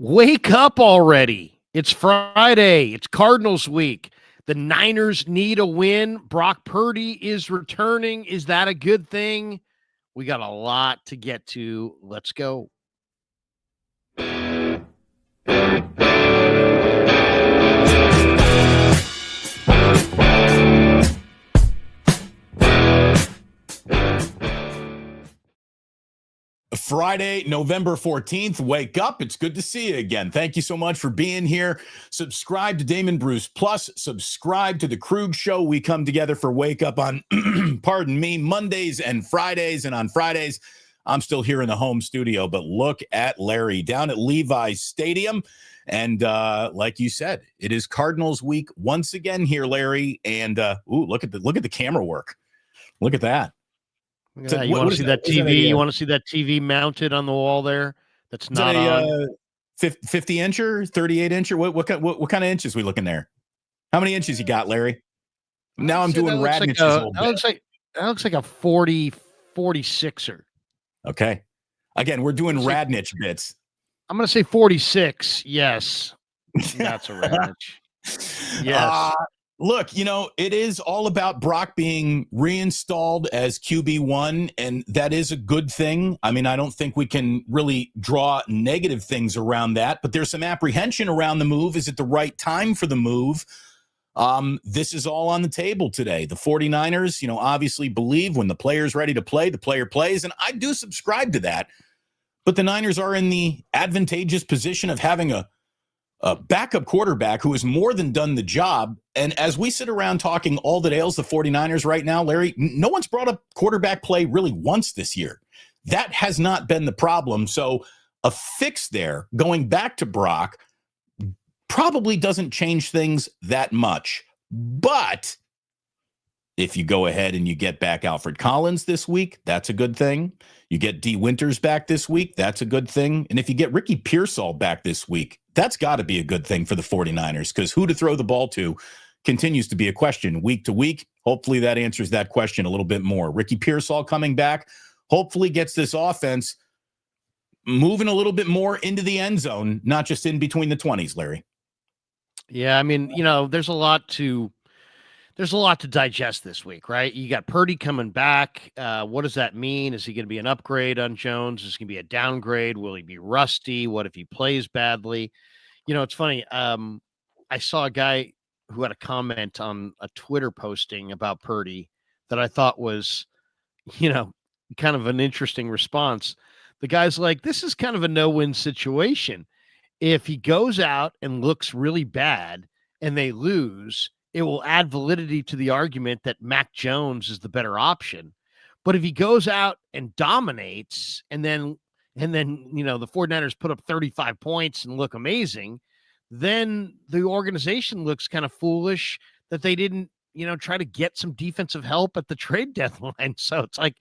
Wake up already. It's Friday. It's Cardinals week. The Niners need a win. Brock Purdy is returning. Is that a good thing? We got a lot to get to. Let's go. Friday, November 14th. Wake up. It's good to see you again. Thank you so much for being here. Subscribe to Damon Bruce Plus. Subscribe to the Krug Show. We come together for Wake Up on, pardon me, Mondays and Fridays. And on Fridays, I'm still here in the home studio. But look at Larry down at Levi's Stadium. And like you said, it is Cardinals week once again here, Larry. And look at the camera work. Look at that. So, you want to see that TV? You want to see that TV mounted on the wall there? That's not on. 50 incher, 38 incher. What kind of inches we looking there? How many inches you got, Larry? Now I'm doing Radnich's. That looks like a 46er. Okay. Again, we're doing Radnich bits. I'm going to say 46. Yes, that's a Radnich. Yes. Look, it is all about Brock being reinstalled as QB1, and that is a good thing. I mean, I don't think we can really draw negative things around that, but there's some apprehension around the move. Is it the right time for the move? This is all on the table today. The 49ers, obviously believe when the player's ready to play, the player plays, and I do subscribe to that. But the Niners are in the advantageous position of having a backup quarterback who has more than done the job. And as we sit around talking all that ails the 49ers right now, Larry, no one's brought up quarterback play really once this year. That has not been the problem. So a fix there, going back to Brock, probably doesn't change things that much. But if you go ahead and you get back Alfred Collins this week, that's a good thing. You get D. Winters back this week, that's a good thing. And if you get Ricky Pearsall back this week, that's got to be a good thing for the 49ers, because who to throw the ball to continues to be a question week to week. Hopefully that answers that question a little bit more. Ricky Pearsall coming back hopefully gets this offense moving a little bit more into the end zone, not just in between the 20s, Larry. Yeah, I mean, there's a lot to digest this week, right? You got Purdy coming back. What does that mean? Is he going to be an upgrade on Jones? Is he going to be a downgrade? Will he be rusty? What if he plays badly? It's funny. I saw a guy who had a comment on a Twitter posting about Purdy that I thought was, kind of an interesting response. The guy's like, this is kind of a no-win situation. If he goes out and looks really bad and they lose, it will add validity to the argument that Mac Jones is the better option. But if he goes out and dominates and then the 49ers put up 35 points and look amazing, then the organization looks kind of foolish that they didn't, try to get some defensive help at the trade deadline. So it's like,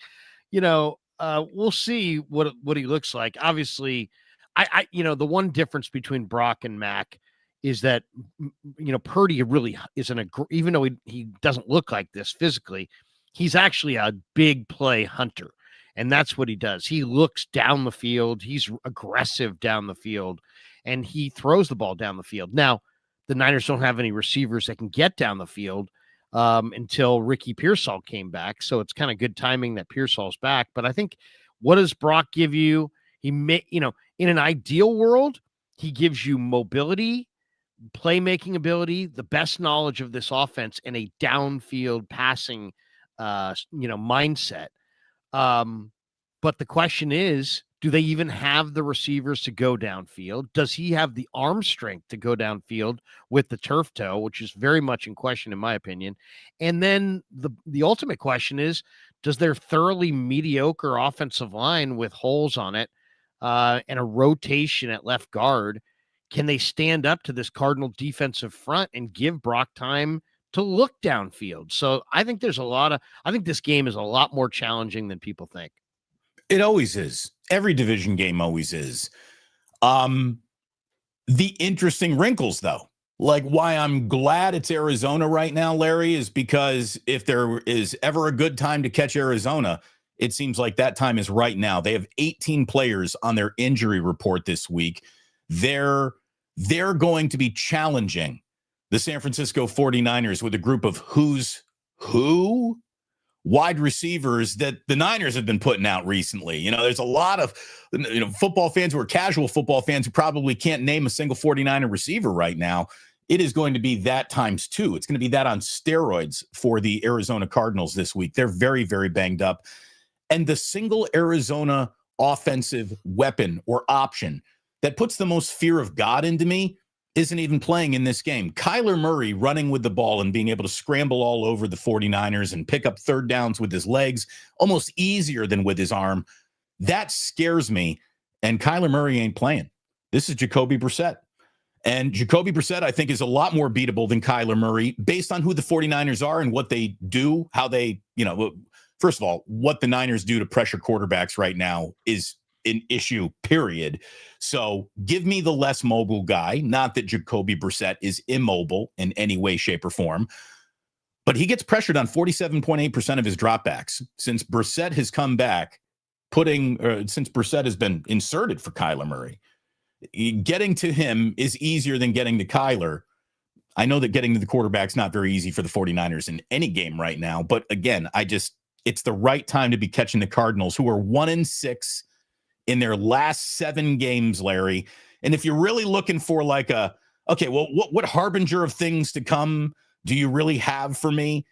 we'll see what he looks like. Obviously, I the one difference between Brock and Mac is that, Purdy really isn't even though he doesn't look like this physically, he's actually a big play hunter. And that's what he does. He looks down the field. He's aggressive down the field, and he throws the ball down the field. Now, the Niners don't have any receivers that can get down the field until Ricky Pearsall came back. So it's kind of good timing that Pearsall's back. But I think, what does Brock give you? He may, in an ideal world, he gives you mobility, playmaking ability, the best knowledge of this offense, and a downfield passing, mindset. But the question is, do they even have the receivers to go downfield? Does he have the arm strength to go downfield with the turf toe, which is very much in question, in my opinion? And then the ultimate question is, does their thoroughly mediocre offensive line with holes on it and a rotation at left guard, can they stand up to this Cardinal defensive front and give Brock time to look downfield? So I think I think this game is a lot more challenging than people think. It always is. Every division game always is. The interesting wrinkles, though, like why I'm glad it's Arizona right now, Larry, is because if there is ever a good time to catch Arizona, it seems like that time is right now. They have 18 players on their injury report this week. they're going to be challenging the San Francisco 49ers with a group of who wide receivers that the Niners have been putting out recently. There's a lot of football fans who are casual football fans who probably can't name a single 49er receiver right now. It is going to be that times two. It's going to be that on steroids for the Arizona Cardinals this week. They're very, very banged up. And the single Arizona offensive weapon or option that puts the most fear of God into me isn't even playing in this game. Kyler Murray running with the ball and being able to scramble all over the 49ers and pick up third downs with his legs almost easier than with his arm. That scares me. And Kyler Murray ain't playing. This is Jacoby Brissett. And Jacoby Brissett, I think, is a lot more beatable than Kyler Murray based on who the 49ers are and what they do, how they, first of all, what the Niners do to pressure quarterbacks right now is an issue, period. So give me the less mobile guy. Not that Jacoby Brissett is immobile in any way, shape, or form, but he gets pressured on 47.8% of his dropbacks since Brissett has come back, since Brissett has been inserted for Kyler Murray. Getting to him is easier than getting to Kyler. I know that getting to the quarterback's not very easy for the 49ers in any game right now, but again, it's the right time to be catching the Cardinals, who are 1-6 in their last 7 games, Larry. And if you're really looking for what harbinger of things to come do you really have for me?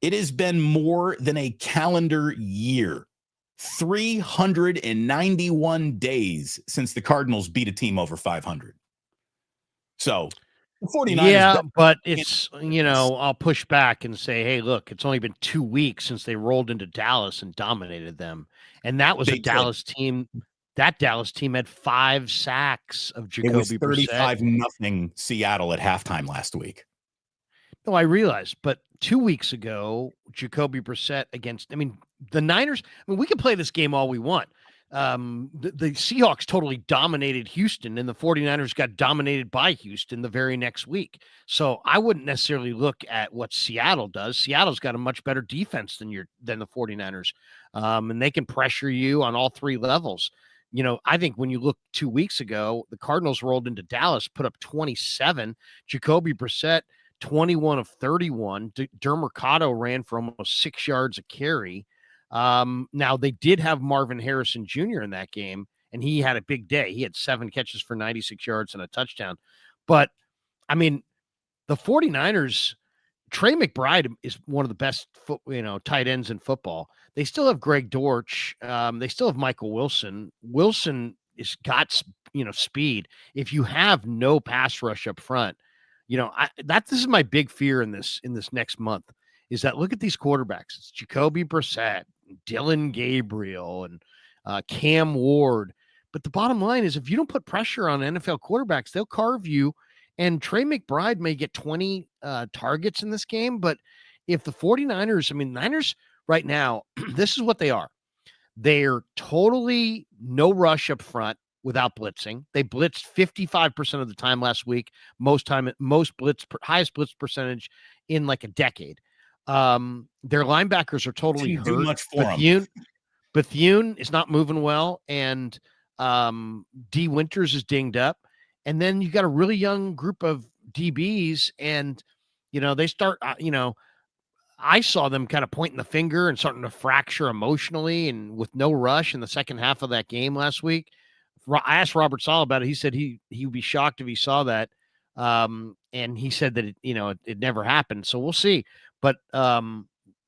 It has been more than a calendar year. 391 days since the Cardinals beat a team over 500. So the 49ers. Yeah, but it's, I'll push back and say, hey, look, it's only been 2 weeks since they rolled into Dallas and dominated them. And that was a Dallas team. That Dallas team had 5 sacks of Jacoby Brissett. It was 35-0 Seattle at halftime last week. No, I realize, but 2 weeks ago, Jacoby Brissett the Niners, we can play this game all we want. The Seahawks totally dominated Houston, and the 49ers got dominated by Houston the very next week. So I wouldn't necessarily look at what Seattle does. Seattle's got a much better defense than the 49ers, and they can pressure you on all 3 levels. I think when you look 2 weeks ago, the Cardinals rolled into Dallas, put up 27. Jacoby Brissett, 21 of 31. Dermercado ran for almost 6 yards a carry. Now, they did have Marvin Harrison Jr. in that game, and he had a big day. He had 7 catches for 96 yards and a touchdown. But, the 49ers, Trey McBride is one of the best tight ends in football. They still have Greg Dortch. They still have Michael Wilson. Wilson is got speed. If you have no pass rush up front, this is my big fear in this next month is that look at these quarterbacks. It's Jacoby Brissett, Dylan Gabriel, and Cam Ward. But the bottom line is if you don't put pressure on NFL quarterbacks, they'll carve you. And Trey McBride may get 20 targets in this game. But if the 49ers, Niners right now, this is what they are. They're totally no rush up front without blitzing. They blitzed 55% of the time last week. Highest blitz percentage in like a decade. Their linebackers are totally hurt. Too much for them. Bethune is not moving well, and D. Winters is dinged up. And then you got a really young group of DBs, and they start. I saw them kind of pointing the finger and starting to fracture emotionally, and with no rush in the second half of that game last week. I asked Robert Saleh about it. He said he would be shocked if he saw that, and he said that it never happened. So we'll see. But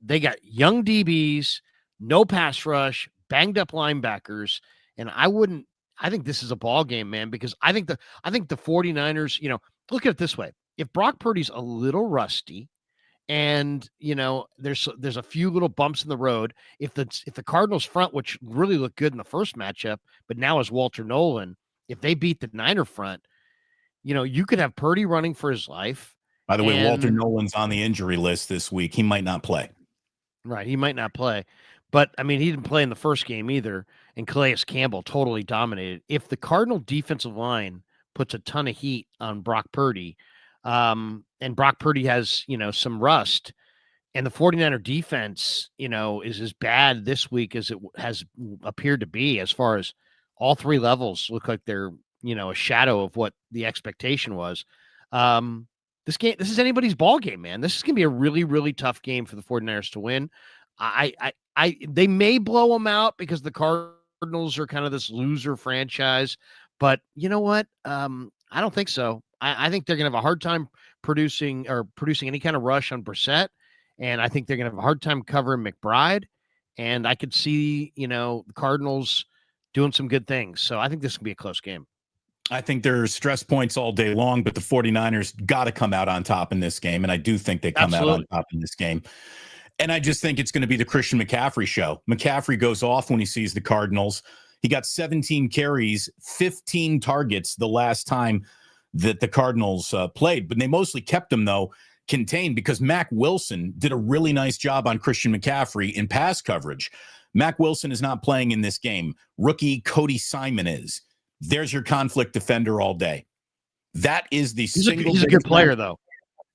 they got young DBs, no pass rush, banged up linebackers, and I think this is a ball game, man, because I think the 49ers, look at it this way. If Brock Purdy's a little rusty and, there's a few little bumps in the road, if the Cardinals front, which really looked good in the first matchup, but now is Walter Nolan, if they beat the Niner front, you could have Purdy running for his life. By the way, Walter Nolan's on the injury list this week. He might not play. Right. He might not play. But, he didn't play in the first game either. And Calais Campbell totally dominated. If the Cardinal defensive line puts a ton of heat on Brock Purdy, and Brock Purdy has, some rust, and the 49er defense, is as bad this week as it has appeared to be as far as all 3 levels look like they're a shadow of what the expectation was. This is anybody's ball game, man. This is going to be a really, really tough game for the 49ers to win. They may blow them out because the Cardinals are kind of this loser franchise, but you know what? I don't think so. I think they're going to have a hard time producing any kind of rush on Brissett, and I think they're going to have a hard time covering McBride. And I could see, the Cardinals doing some good things. So I think this can be a close game. I think there's stress points all day long, but the 49ers got to come out on top in this game. And I do think they come out on top in this game. And I just think it's going to be the Christian McCaffrey show. McCaffrey goes off when he sees the Cardinals. He got 17 carries, 15 targets the last time that the Cardinals played, but they mostly kept him, though, contained because Mack Wilson did a really nice job on Christian McCaffrey in pass coverage. Mack Wilson is not playing in this game. Rookie Cody Simon is. There's your conflict defender all day. That is the single. He's a good player, though.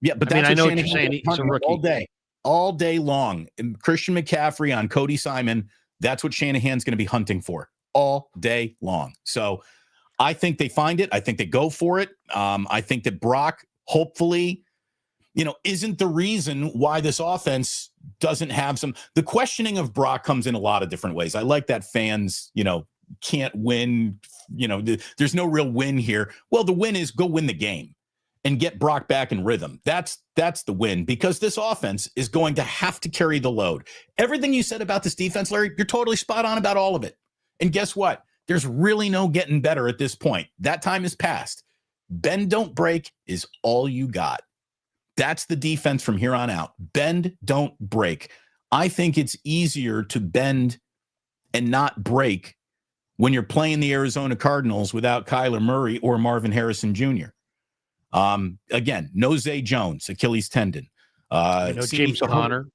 Yeah, but I know what you're saying. He's a rookie all day long. And Christian McCaffrey on Cody Simon. That's what Shanahan's going to be hunting for all day long. So I think they find it. I think they go for it. I think that Brock, hopefully, isn't the reason why this offense doesn't have some. The questioning of Brock comes in a lot of different ways. I like that fans, can't win. There's no real win here. Well, the win is go win the game and get Brock back in rhythm. That's the win, because this offense is going to have to carry the load. Everything you said about this defense, Larry, you're totally spot on about all of it. And guess what? There's really no getting better at this point. That time is past. Bend, don't break is all you got. That's the defense from here on out. Bend, don't break. I think it's easier to bend and not break when you're playing the Arizona Cardinals without Kyler Murray or Marvin Harrison Jr. Again, no Zay Jones, Achilles tendon. James Conner.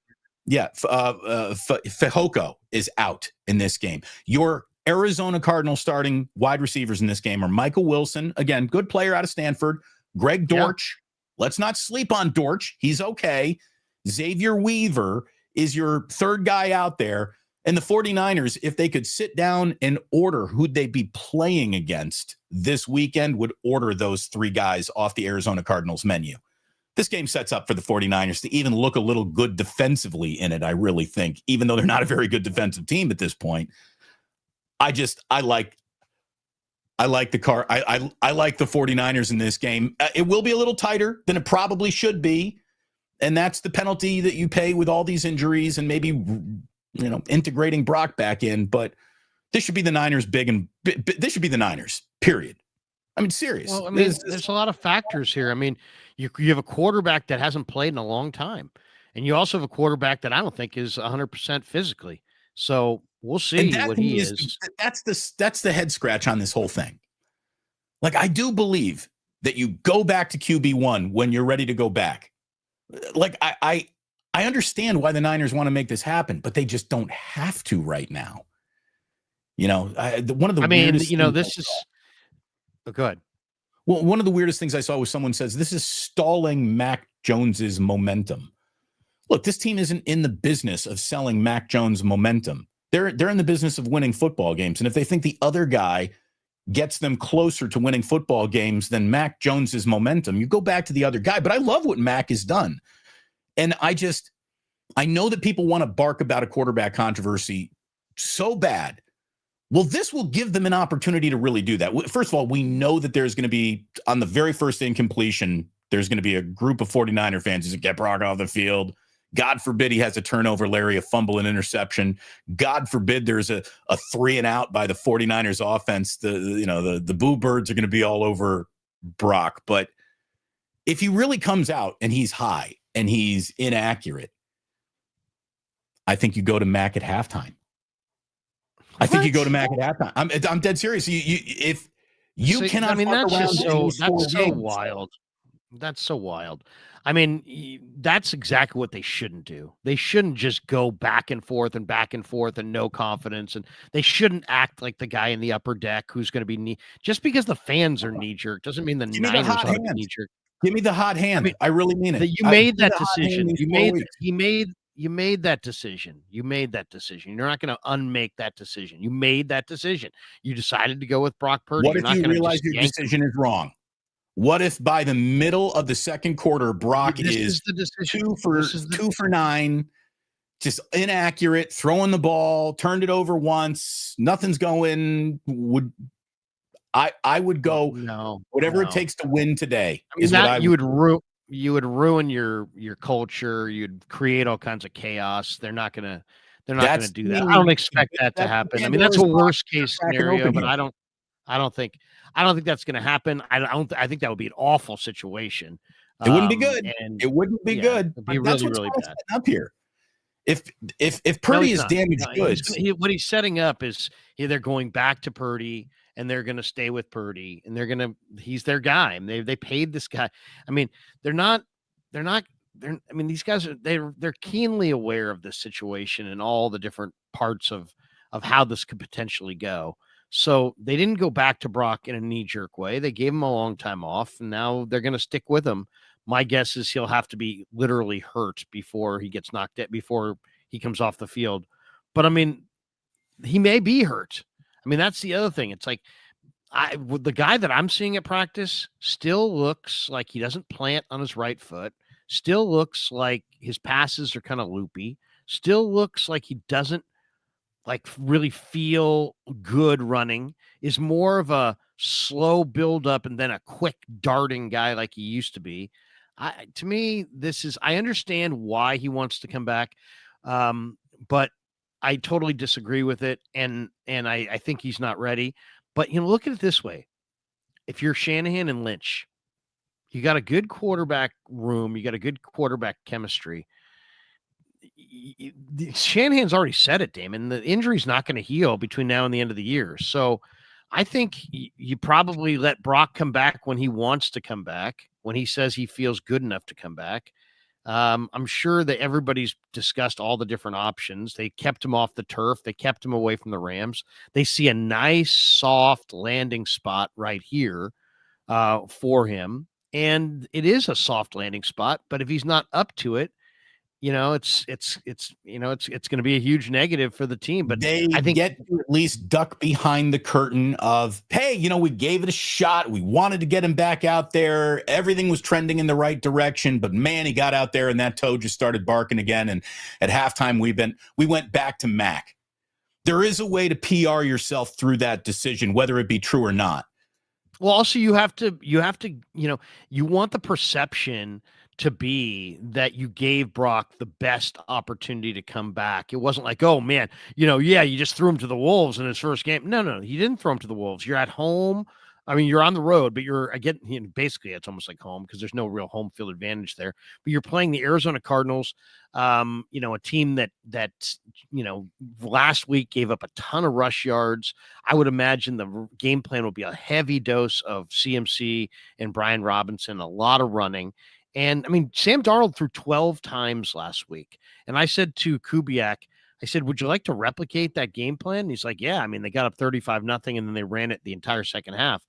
Yeah, Fehoko is out in this game. Your Arizona Cardinals starting wide receivers in this game are Michael Wilson, again, good player out of Stanford. Greg Dortch. Yeah. Let's not sleep on Dortch. He's okay. Xavier Weaver is your third guy out there. And the 49ers, if they could sit down and order who'd they be playing against this weekend, would order those three guys off the Arizona Cardinals menu. This game sets up for the 49ers to even look a little good defensively in it, I really think, even though they're not a very good defensive team at this point. I like the I like the 49ers in this game. It will be a little tighter than it probably should be. And that's the penalty that you pay with all these injuries and maybe, integrating Brock back in. But this should be the Niners this should be the Niners, period. I mean, serious. Well, I mean, there's a lot of factors here. I mean, you have a quarterback that hasn't played in a long time. And you also have a quarterback that I don't think is 100% physically. So we'll see what he is. That's the head scratch on this whole thing. Like, I do believe that you go back to QB1 when you're ready to go back. Like, I understand why the Niners want to make this happen, but they just don't have to right now. One of the weirdest this is good. Well, one of the weirdest things I saw was someone says this is stalling Mac Jones's momentum. Look, this team isn't in the business of selling Mac Jones momentum. They're in the business of winning football games. And if they think the other guy gets them closer to winning football games than Mac Jones's momentum, you go back to the other guy. But I love what Mac has done. And I know that people want to bark about a quarterback controversy so bad. Well, this will give them an opportunity to really do that. First of all, we know that there's going to be, on the very first incompletion, there's going to be a group of 49er fans who get Brock off the field. God forbid he has a turnover, Larry, a fumble, an interception. God forbid there's a 3-and-out by the 49ers offense. The Boo Birds are going to be all over Brock. But if he really comes out and he's high and he's inaccurate, I think you go to Mac at halftime. I think you go to Mac at halftime. I'm dead serious. If you cannot, that's so wild. That's so wild. I mean, that's exactly what they shouldn't do. They shouldn't just go back and forth and no confidence. And they shouldn't act like the guy in the upper deck who's going to be just because the fans are knee jerk doesn't mean the Niners are knee jerk. Give me the hot hand. I really mean it. You made that decision. He made you made that decision. You made that decision. You're not going to unmake that decision. You made that decision. You decided to go with Brock Purdy. What You're if not you going to realize just your yank him. decision is wrong? What if by the middle of the second quarter, Brock This is is the decision. 2 for 9, just inaccurate, throwing the ball, turned it over once, nothing's going? I would go whatever it takes to win today. I mean, is what that I you would ruin your culture. You'd create all kinds of chaos. They're not gonna do that. I don't expect that to happen. I mean, that's a worst case scenario, but I don't think that's gonna happen. I think that would be an awful situation. It wouldn't be good. And it wouldn't be good. It'd be That's really, what's really bad. up here. If No, Purdy he's is not. damaged No, goods, what he's setting up is they're going back to Purdy and they're going to stay with Purdy and he's their guy. And they paid this guy. I mean, these guys they're keenly aware of this situation and all the different parts of how this could potentially go. So they didn't go back to Brock in a knee-jerk way. They gave him a long time off, and now they're going to stick with him. My guess is he'll have to be literally hurt before he gets knocked out, before he comes off the field. But I mean, he may be hurt. I mean, that's the other thing. It's like the guy that I'm seeing at practice still looks like he doesn't plant on his right foot. Still looks like his passes are kind of loopy. Still looks like he doesn't like really feel good running. Is more of a slow build up and then a quick darting guy like he used to be. To me, I understand why he wants to come back. But I totally disagree with it. And I think he's not ready, but look at it this way. If you're Shanahan and Lynch, you got a good quarterback room. You got a good quarterback chemistry. Shanahan's already said it, Damon. The injury's not going to heal between now and the end of the year. So I think you probably let Brock come back when he wants to come back, when he says he feels good enough to come back. I'm sure that everybody's discussed all the different options. They kept him off the turf. They kept him away from the Rams. They see a nice, soft landing spot right here for him. And it is a soft landing spot, but if he's not up to it, it's going to be a huge negative for the team. But I think get to at least duck behind the curtain of, hey, we gave it a shot. We wanted to get him back out there. Everything was trending in the right direction, but man, he got out there and that toe just started barking again. And at halftime, we went back to Mac. There is a way to PR yourself through that decision, whether it be true or not. Well, also you have to, you want the perception to be that you gave Brock the best opportunity to come back. It wasn't like, oh man, you just threw him to the Wolves in his first game. No, you didn't throw him to the Wolves. You're at home. I mean, you're on the road, but basically it's almost like home because there's no real home field advantage there. But you're playing the Arizona Cardinals, a team that last week gave up a ton of rush yards. I would imagine the game plan will be a heavy dose of CMC and Brian Robinson, a lot of running. And I mean, Sam Darnold threw 12 times last week. And I said to Kubiak, I said, would you like to replicate that game plan? And he's like, yeah, I mean, they got up 35-0 and then they ran it the entire second half.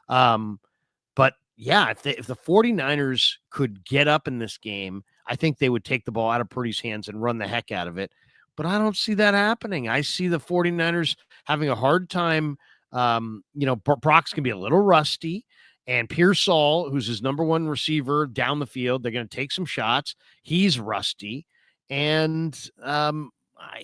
But yeah, if the 49ers could get up in this game, I think they would take the ball out of Purdy's hands and run the heck out of it. But I don't see that happening. I see the 49ers having a hard time. Brock's going to be a little rusty. And Pearsall, who's his number one receiver down the field, they're going to take some shots. He's rusty. And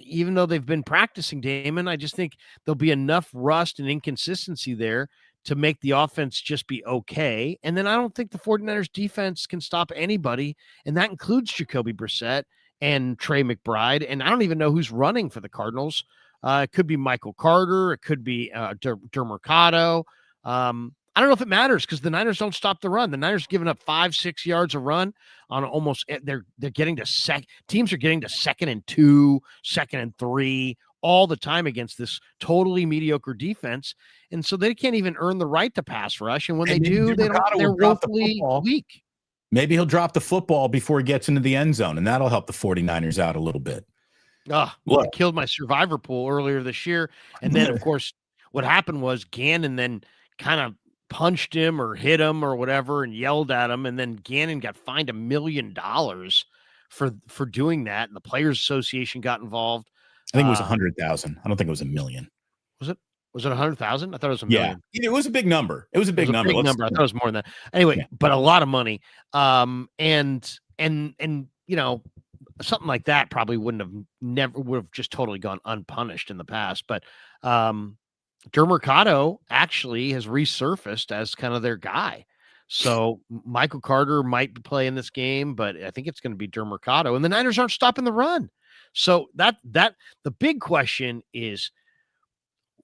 even though they've been practicing, Damon, I just think there'll be enough rust and inconsistency there to make the offense just be okay. And then I don't think the 49ers defense can stop anybody. And that includes Jacoby Brissett and Trey McBride. And I don't even know who's running for the Cardinals. It could be Michael Carter. It could be DeMercado. I don't know if it matters because the Niners don't stop the run. The Niners giving up 5-6 yards a run on almost they're getting to teams are getting to 2nd and 2, 2nd and 3 all the time against this totally mediocre defense. And so they can't even earn the right to pass rush. And when they do, they're woefully weak. Maybe he'll drop the football before he gets into the end zone, and that'll help the 49ers out a little bit. I killed my survivor pool earlier this year. And then, of course, what happened was Gannon then kind of punched him or hit him or whatever and yelled at him. And then Gannon got fined $1 million for doing that, and the Players Association got involved. I think it was 100,000. I don't think it was a million. Was it 100,000? I thought it was a Yeah, million. it was a big number. It was a big number. I thought it was more than that. Anyway, Yeah. but a lot of money. And you know, something like that probably would have just totally gone unpunished in the past. But DeMercado actually has resurfaced as kind of their guy. So Michael Carter might be playing this game, but I think it's going to be DeMercado, and the Niners aren't stopping the run. So that the big question is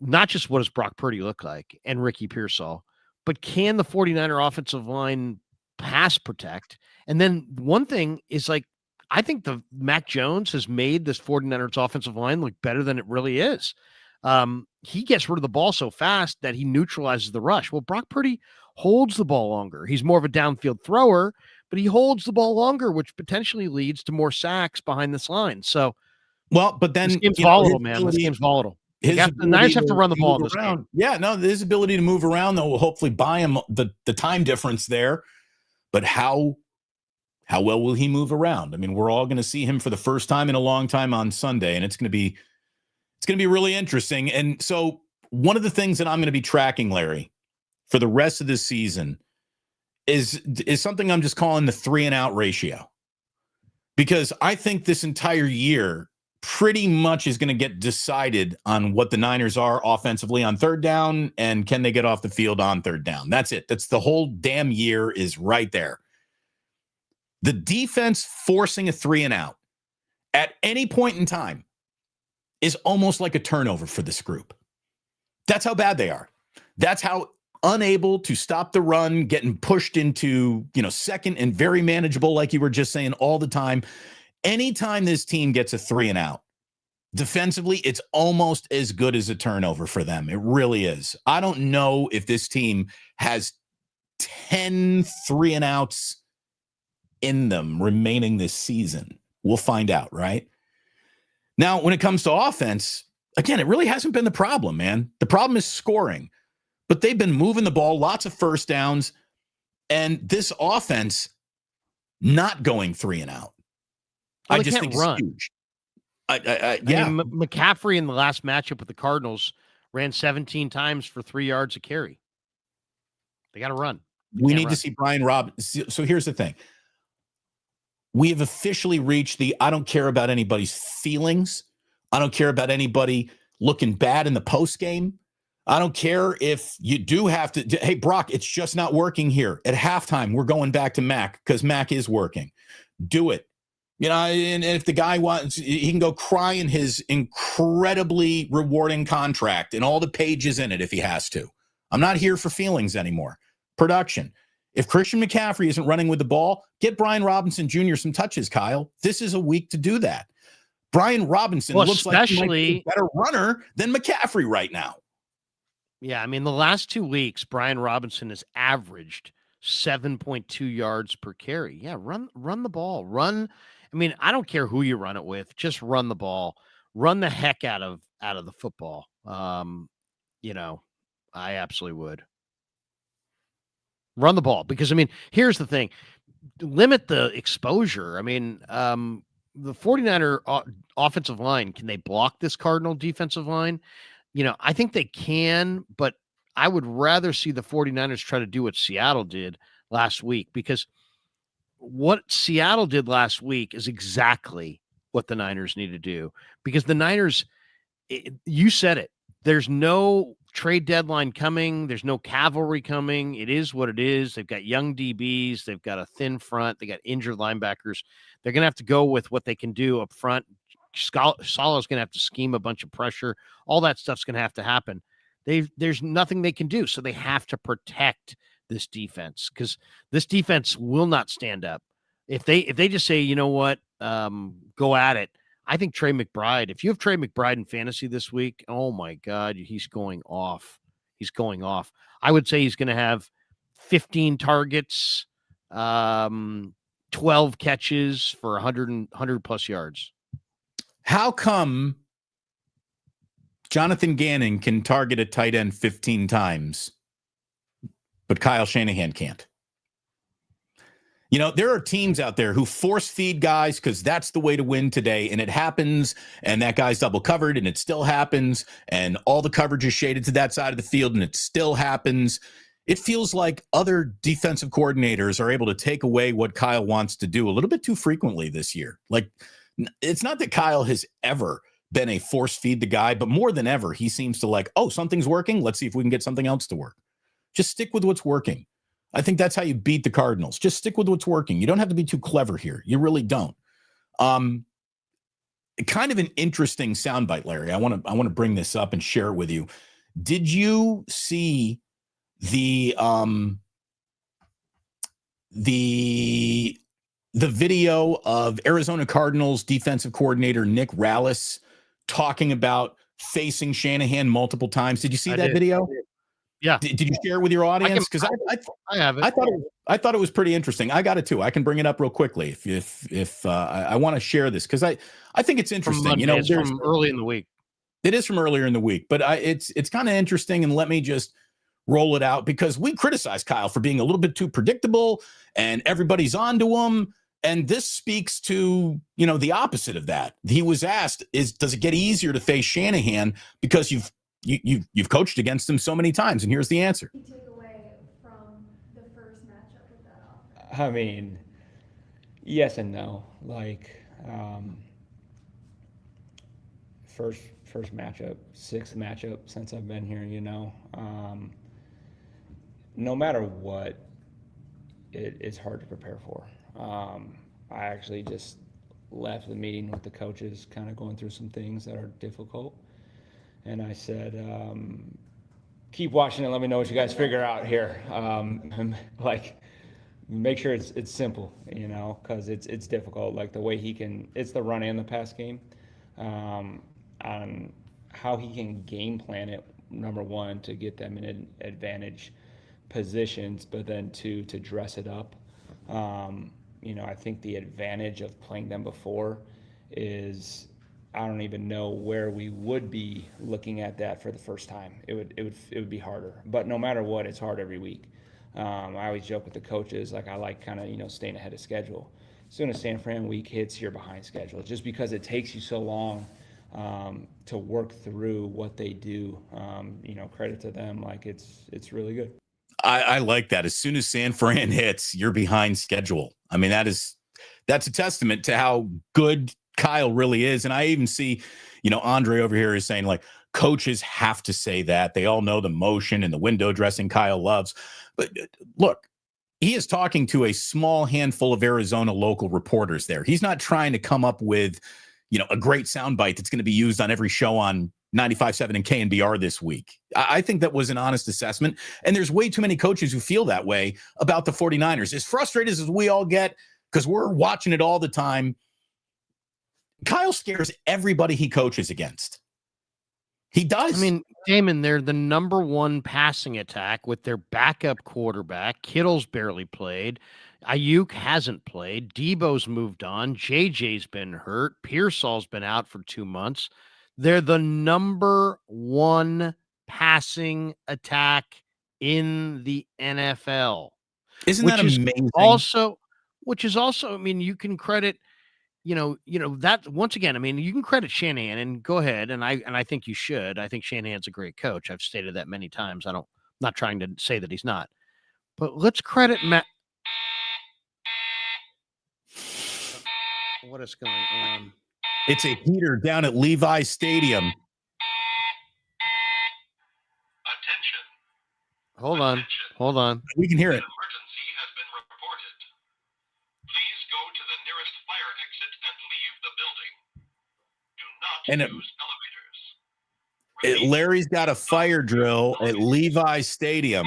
not just what does Brock Purdy look like and Ricky Pearsall, but can the 49er offensive line pass protect? And then one thing is, like, I think the Mac Jones has made this 49ers offensive line look better than it really is. He gets rid of the ball so fast that he neutralizes the rush. Well, Brock Purdy holds the ball longer. He's more of a downfield thrower, but he holds the ball longer, which potentially leads to more sacks behind this line. So, but then this game's volatile, man. This game's volatile. The Niners have to run the ball this game. Yeah, no, his ability to move around, though, will hopefully buy him the time difference there. But how well will he move around? I mean, we're all going to see him for the first time in a long time on Sunday, and it's going to be really interesting. And so one of the things that I'm going to be tracking, Larry, for the rest of this season is something I'm just calling the 3-and-out ratio. Because I think this entire year pretty much is going to get decided on what the Niners are offensively on third down and can they get off the field on third down. That's it. That's the whole damn year is right there. The defense forcing a 3-and-out at any point in time is almost like a turnover for this group. That's how bad they are. That's how unable to stop the run, getting pushed into, second and very manageable, like you were just saying, all the time. Anytime this team gets a 3-and-out, defensively, it's almost as good as a turnover for them. It really is. I don't know if this team has 10 3-and-outs in them remaining this season. We'll find out, right? Now, when it comes to offense, again, it really hasn't been the problem, man. The problem is scoring. But they've been moving the ball, lots of first downs, and this offense not going 3-and-out. Well, I just think it's huge. I mean, McCaffrey in the last matchup with the Cardinals ran 17 times for 3 yards a carry. They got to run. We need to see Brian Robinson. So here's the thing. We have officially reached I don't care about anybody's feelings. I don't care about anybody looking bad in the post game. I don't care if you do have to. Hey, Brock, it's just not working here. At halftime, we're going back to Mac because Mac is working. Do it. And if the guy wants, he can go cry in his incredibly rewarding contract and all the pages in it if he has to. I'm not here for feelings anymore. Production. If Christian McCaffrey isn't running with the ball, get Brian Robinson Jr. some touches, Kyle. This is a week to do that. Brian Robinson looks like he might be a better runner than McCaffrey right now. Yeah, I mean, the last 2 weeks, Brian Robinson has averaged 7.2 yards per carry. Yeah, run the ball. I mean, I don't care who you run it with. Just run the ball. Run the heck out of the football. I absolutely would. Run the ball because, I mean, here's the thing. Limit the exposure. I mean, the 49er offensive line, can they block this Cardinal defensive line? I think they can, but I would rather see the 49ers try to do what Seattle did last week, because what Seattle did last week is exactly what the Niners need to do, because the Niners, you said it, there's no trade deadline coming. There's no cavalry coming. It is what it is. They've got young DBs. They've got a thin front. They got injured linebackers. They're going to have to go with what they can do up front. Salah's going to have to scheme a bunch of pressure. All that stuff's going to have to happen. There's nothing they can do. So they have to protect this defense, because this defense will not stand up. If they just say, you know what, go at it. I think Trey McBride, if you have Trey McBride in fantasy this week, oh my God, he's going off. He's going off. I would say he's going to have 15 targets, 12 catches for 100 plus yards. How come Jonathan Gannon can target a tight end 15 times, but Kyle Shanahan can't? You know, there are teams out there who force feed guys because that's the way to win today. And it happens, and that guy's double covered, and it still happens. And all the coverage is shaded to that side of the field, and it still happens. It feels like other defensive coordinators are able to take away what Kyle wants to do a little bit too frequently this year. Like, it's not that Kyle has ever been a force feed the guy, but more than ever, he seems to like, oh, something's working. Let's see if we can get something else to work. Just stick with what's working. I think that's how you beat the Cardinals. Just stick with what's working. You don't have to be too clever here. You really don't. Kind of an interesting soundbite, Larry. I want to bring this up and share it with you. Did you see the video of Arizona Cardinals defensive coordinator Nick Rallis talking about facing Shanahan multiple times? Did you see that video? Yeah. Did you share it with your audience? Because I have it. I thought it was pretty interesting. I got it too. I can bring it up real quickly if I want to share this because I think it's interesting. From Monday, you know, it's from early in the week. It is from earlier in the week, but it's kind of interesting. And let me just roll it out because we criticize Kyle for being a little bit too predictable, and everybody's onto him. And this speaks to, you know, the opposite of that. He was asked, does it get easier to face Shanahan because you've coached against him so many times? And here's the answer. He took away from the first matchup with that offense. I mean, yes and no. Like, first matchup, sixth matchup since I've been here, you know. No matter what, it's hard to prepare for. I actually just left the meeting with the coaches, kind of going through some things that are difficult. And I said, keep watching and let me know what you guys figure out here. Like, make sure it's simple, you know, because it's difficult. Like the way it's the run and the pass game. On how he can game plan it, number one, to get them in advantage positions, but then two, to dress it up. You know, I think the advantage of playing them before is I don't even know where we would be looking at that for the first time. It would be harder. But no matter what, it's hard every week. I always joke with the coaches, like I like kind of, you know, staying ahead of schedule. As soon as San Fran week hits, you're behind schedule, just because it takes you so long to work through what they do. You know, credit to them. Like it's really good. I like that. As soon as San Fran hits, you're behind schedule. I mean, that's a testament to how good Kyle really is. And I even see, you know, Andre over here is saying like coaches have to say that. They all know the motion and the window dressing Kyle loves. But look, he is talking to a small handful of Arizona local reporters there. He's not trying to come up with, you know, a great soundbite that's going to be used on every show on 95.7 and KNBR this week. I think that was an honest assessment. And there's way too many coaches who feel that way about the 49ers. As frustrated as we all get, because we're watching it all the time, Kyle scares everybody he coaches against. He does. I mean, Damon, they're the number one passing attack with their backup quarterback. Kittle's barely played. Ayuk hasn't played. Debo's moved on. JJ's been hurt. Pearsall's been out for 2 months. They're the number one passing attack in the NFL. Isn't that amazing? Which is also, I mean, you can credit, you know that once again, I mean, you can credit Shanahan, and go ahead, and I think you should. I think Shanahan's a great coach. I've stated that many times. I'm not trying to say that he's not, but let's credit Matt. What is going on? It's a heater down at Levi Stadium. Attention. Hold on. We can hear it. An emergency has been reported. Please go to the nearest fire exit and leave the building. Do not use elevators. Repeat. Larry's got a fire drill at Levi Stadium.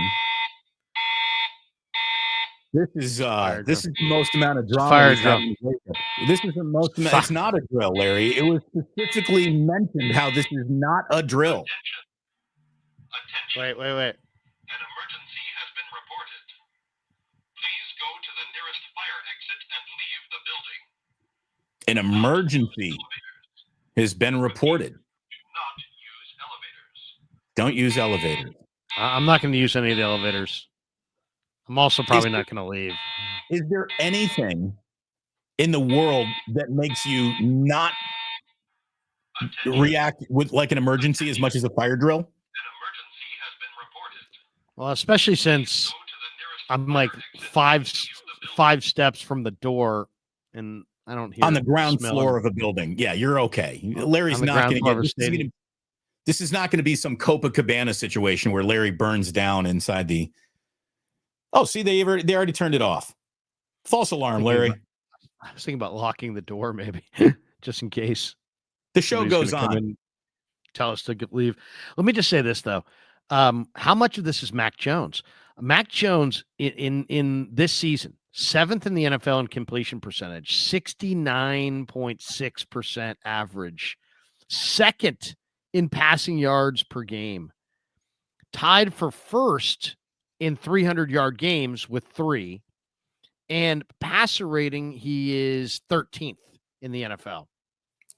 This is the most amount of drama. Fire drill. This is the most. It's not a drill, Larry. It was specifically mentioned how this is not a drill. Attention. Wait. An emergency has been reported. Please go to the nearest fire exit and leave the building. An emergency has been reported. Do not use elevators. Don't use elevators. I'm not going to use any of the elevators. I'm also probably not going to leave. Is there anything in the world that makes you not react with like an emergency as much as a fire drill? An emergency has been reported. Well, especially since Go to the nearest I'm like fire exit five immediately of the building. 5 steps from the door, and I don't hear On the ground smell floor of- of a building. Yeah, you're okay. Larry's on the not ground going to floor get of a stadium. this is not going to be some Copacabana situation where Larry burns down inside the. Oh, see, they already turned it off. False alarm, Thinking Larry. about- I was thinking about locking the door, maybe, just in case The show somebody's goes gonna come on. in, tell us to leave. Let me just say this though: how much of this is Mac Jones? Mac Jones in this season, 7th in the NFL in completion percentage, 69.6% average, 2nd in passing yards per game, tied for 1st in 300-yard games with 3. And passer rating, he is 13th in the NFL.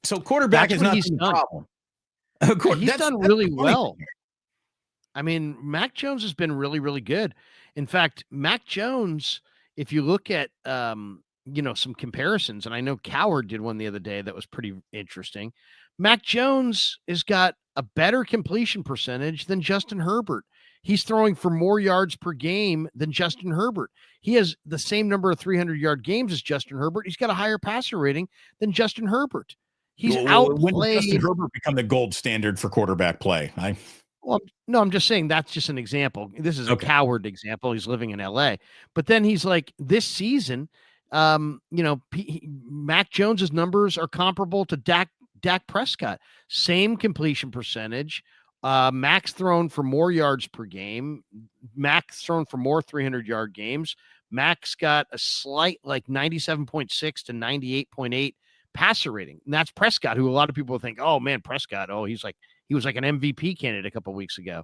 So quarterback That's is what not he's the done. problem. He's done that's really the funny well. thing. I mean, Mac Jones has been really, really good. In fact, Mac Jones, if you look at some comparisons, and I know Coward did one the other day that was pretty interesting. Mac Jones has got a better completion percentage than Justin Herbert. He's throwing for more yards per game than Justin Herbert. He has the same number of 300-yard games as Justin Herbert. He's got a higher passer rating than Justin Herbert. He's When did Justin outplayed. Herbert become the gold standard for quarterback play? Well, no, I'm just saying that's just an example. This is a Okay. Coward example. He's living in LA. But then he's like, this season, Mac Jones's numbers are comparable to Dak Prescott. Same completion percentage. Mac's thrown for more yards per game. Mac's thrown for more 300-yard games. Mac's got a slight like 97.6 to 98.8 passer rating. And that's Prescott, who a lot of people think, oh man, Prescott, he was like an MVP candidate a couple of weeks ago.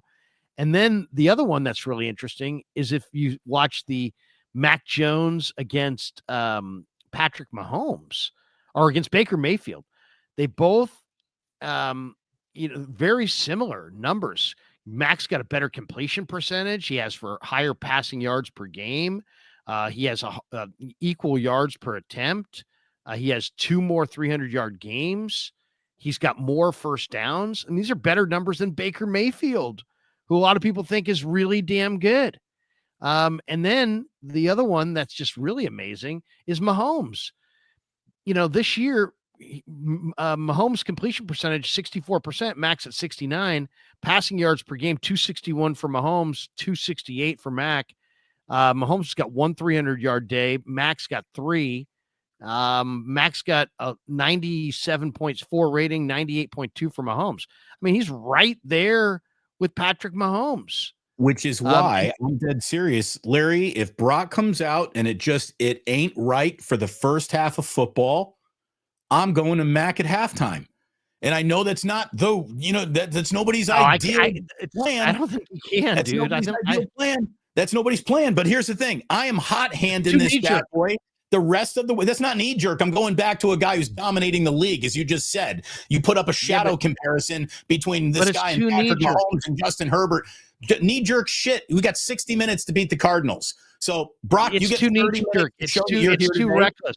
And then the other one that's really interesting is if you watch the Mac Jones against Patrick Mahomes or against Baker Mayfield, they both, very similar numbers. Mac's got a better completion percentage. He has for higher passing yards per game. He has equal yards per attempt. He has 2 more 300-yard games. He's got more first downs. And these are better numbers than Baker Mayfield, who a lot of people think is really damn good. And then the other one that's just really amazing is Mahomes. This year, Mahomes' completion percentage, 64%, Mac's at 69. Passing yards per game, 261 for Mahomes, 268 for Mac. Mahomes has got 1 300-yard day. Mac's got 3. Mac's got a 97.4 rating, 98.2 for Mahomes. I mean, he's right there with Patrick Mahomes. Which is why I'm dead serious. Larry, if Brock comes out and it ain't right for the first half of football, I'm going to Mac at halftime. And I know that's not that's nobody's ideal plan. I don't think you can, that's dude. Ideal plan. That's nobody's plan. But here's the thing. I am hot handing this bad boy. The rest of the way, that's not knee jerk. I'm going back to a guy who's dominating the league, as you just said. You put up a shadow comparison between this guy and Patrick Mahomes and Justin Herbert. Knee jerk shit. We got 60 minutes to beat the Cardinals. So Brock, you get 30 minutes. It's too reckless.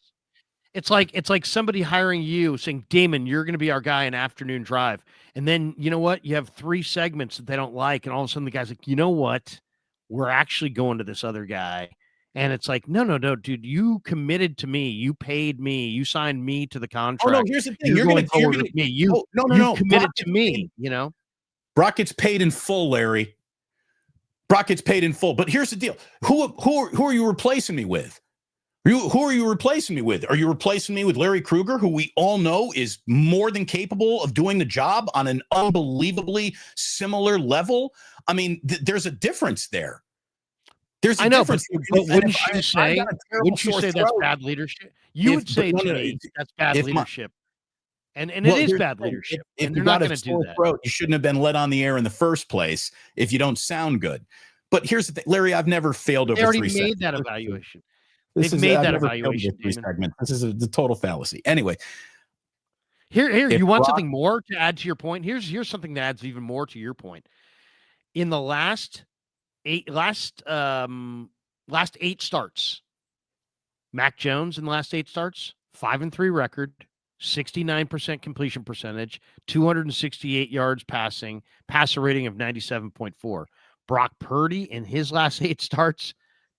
It's like somebody hiring you saying, Damon, you're going to be our guy in afternoon drive. And then you know what? You have 3 segments that they don't like. And all of a sudden the guy's like, you know what? We're actually going to this other guy. And it's like, no, dude, you committed to me. You paid me. You signed me to the contract. Oh, no, here's the thing. You're going forward with me. You committed to me, Brock gets paid in full, Larry. Brock gets paid in full. But here's the deal. Who are you replacing me with? Who are you replacing me with? Are you replacing me with Larry Krueger, who we all know is more than capable of doing the job on an unbelievably similar level? I mean, there's a difference there. There's a difference. But wouldn't you say that's bad leadership? You would say to me that's bad leadership. And it is bad leadership. If you're not going to do that, you shouldn't have been let on the air in the first place if you don't sound good. But here's the thing, Larry, I've never failed over 3 seconds. They already made that evaluation. This is the total fallacy. Anyway, here you want something more to add to your point? Here's something that adds even more to your point. In the last 8 starts, Mac Jones in the last 8 starts, 5-3 record, 69% completion percentage, 268 yards passing, passer rating of 97.4. Brock Purdy in his last 8 starts,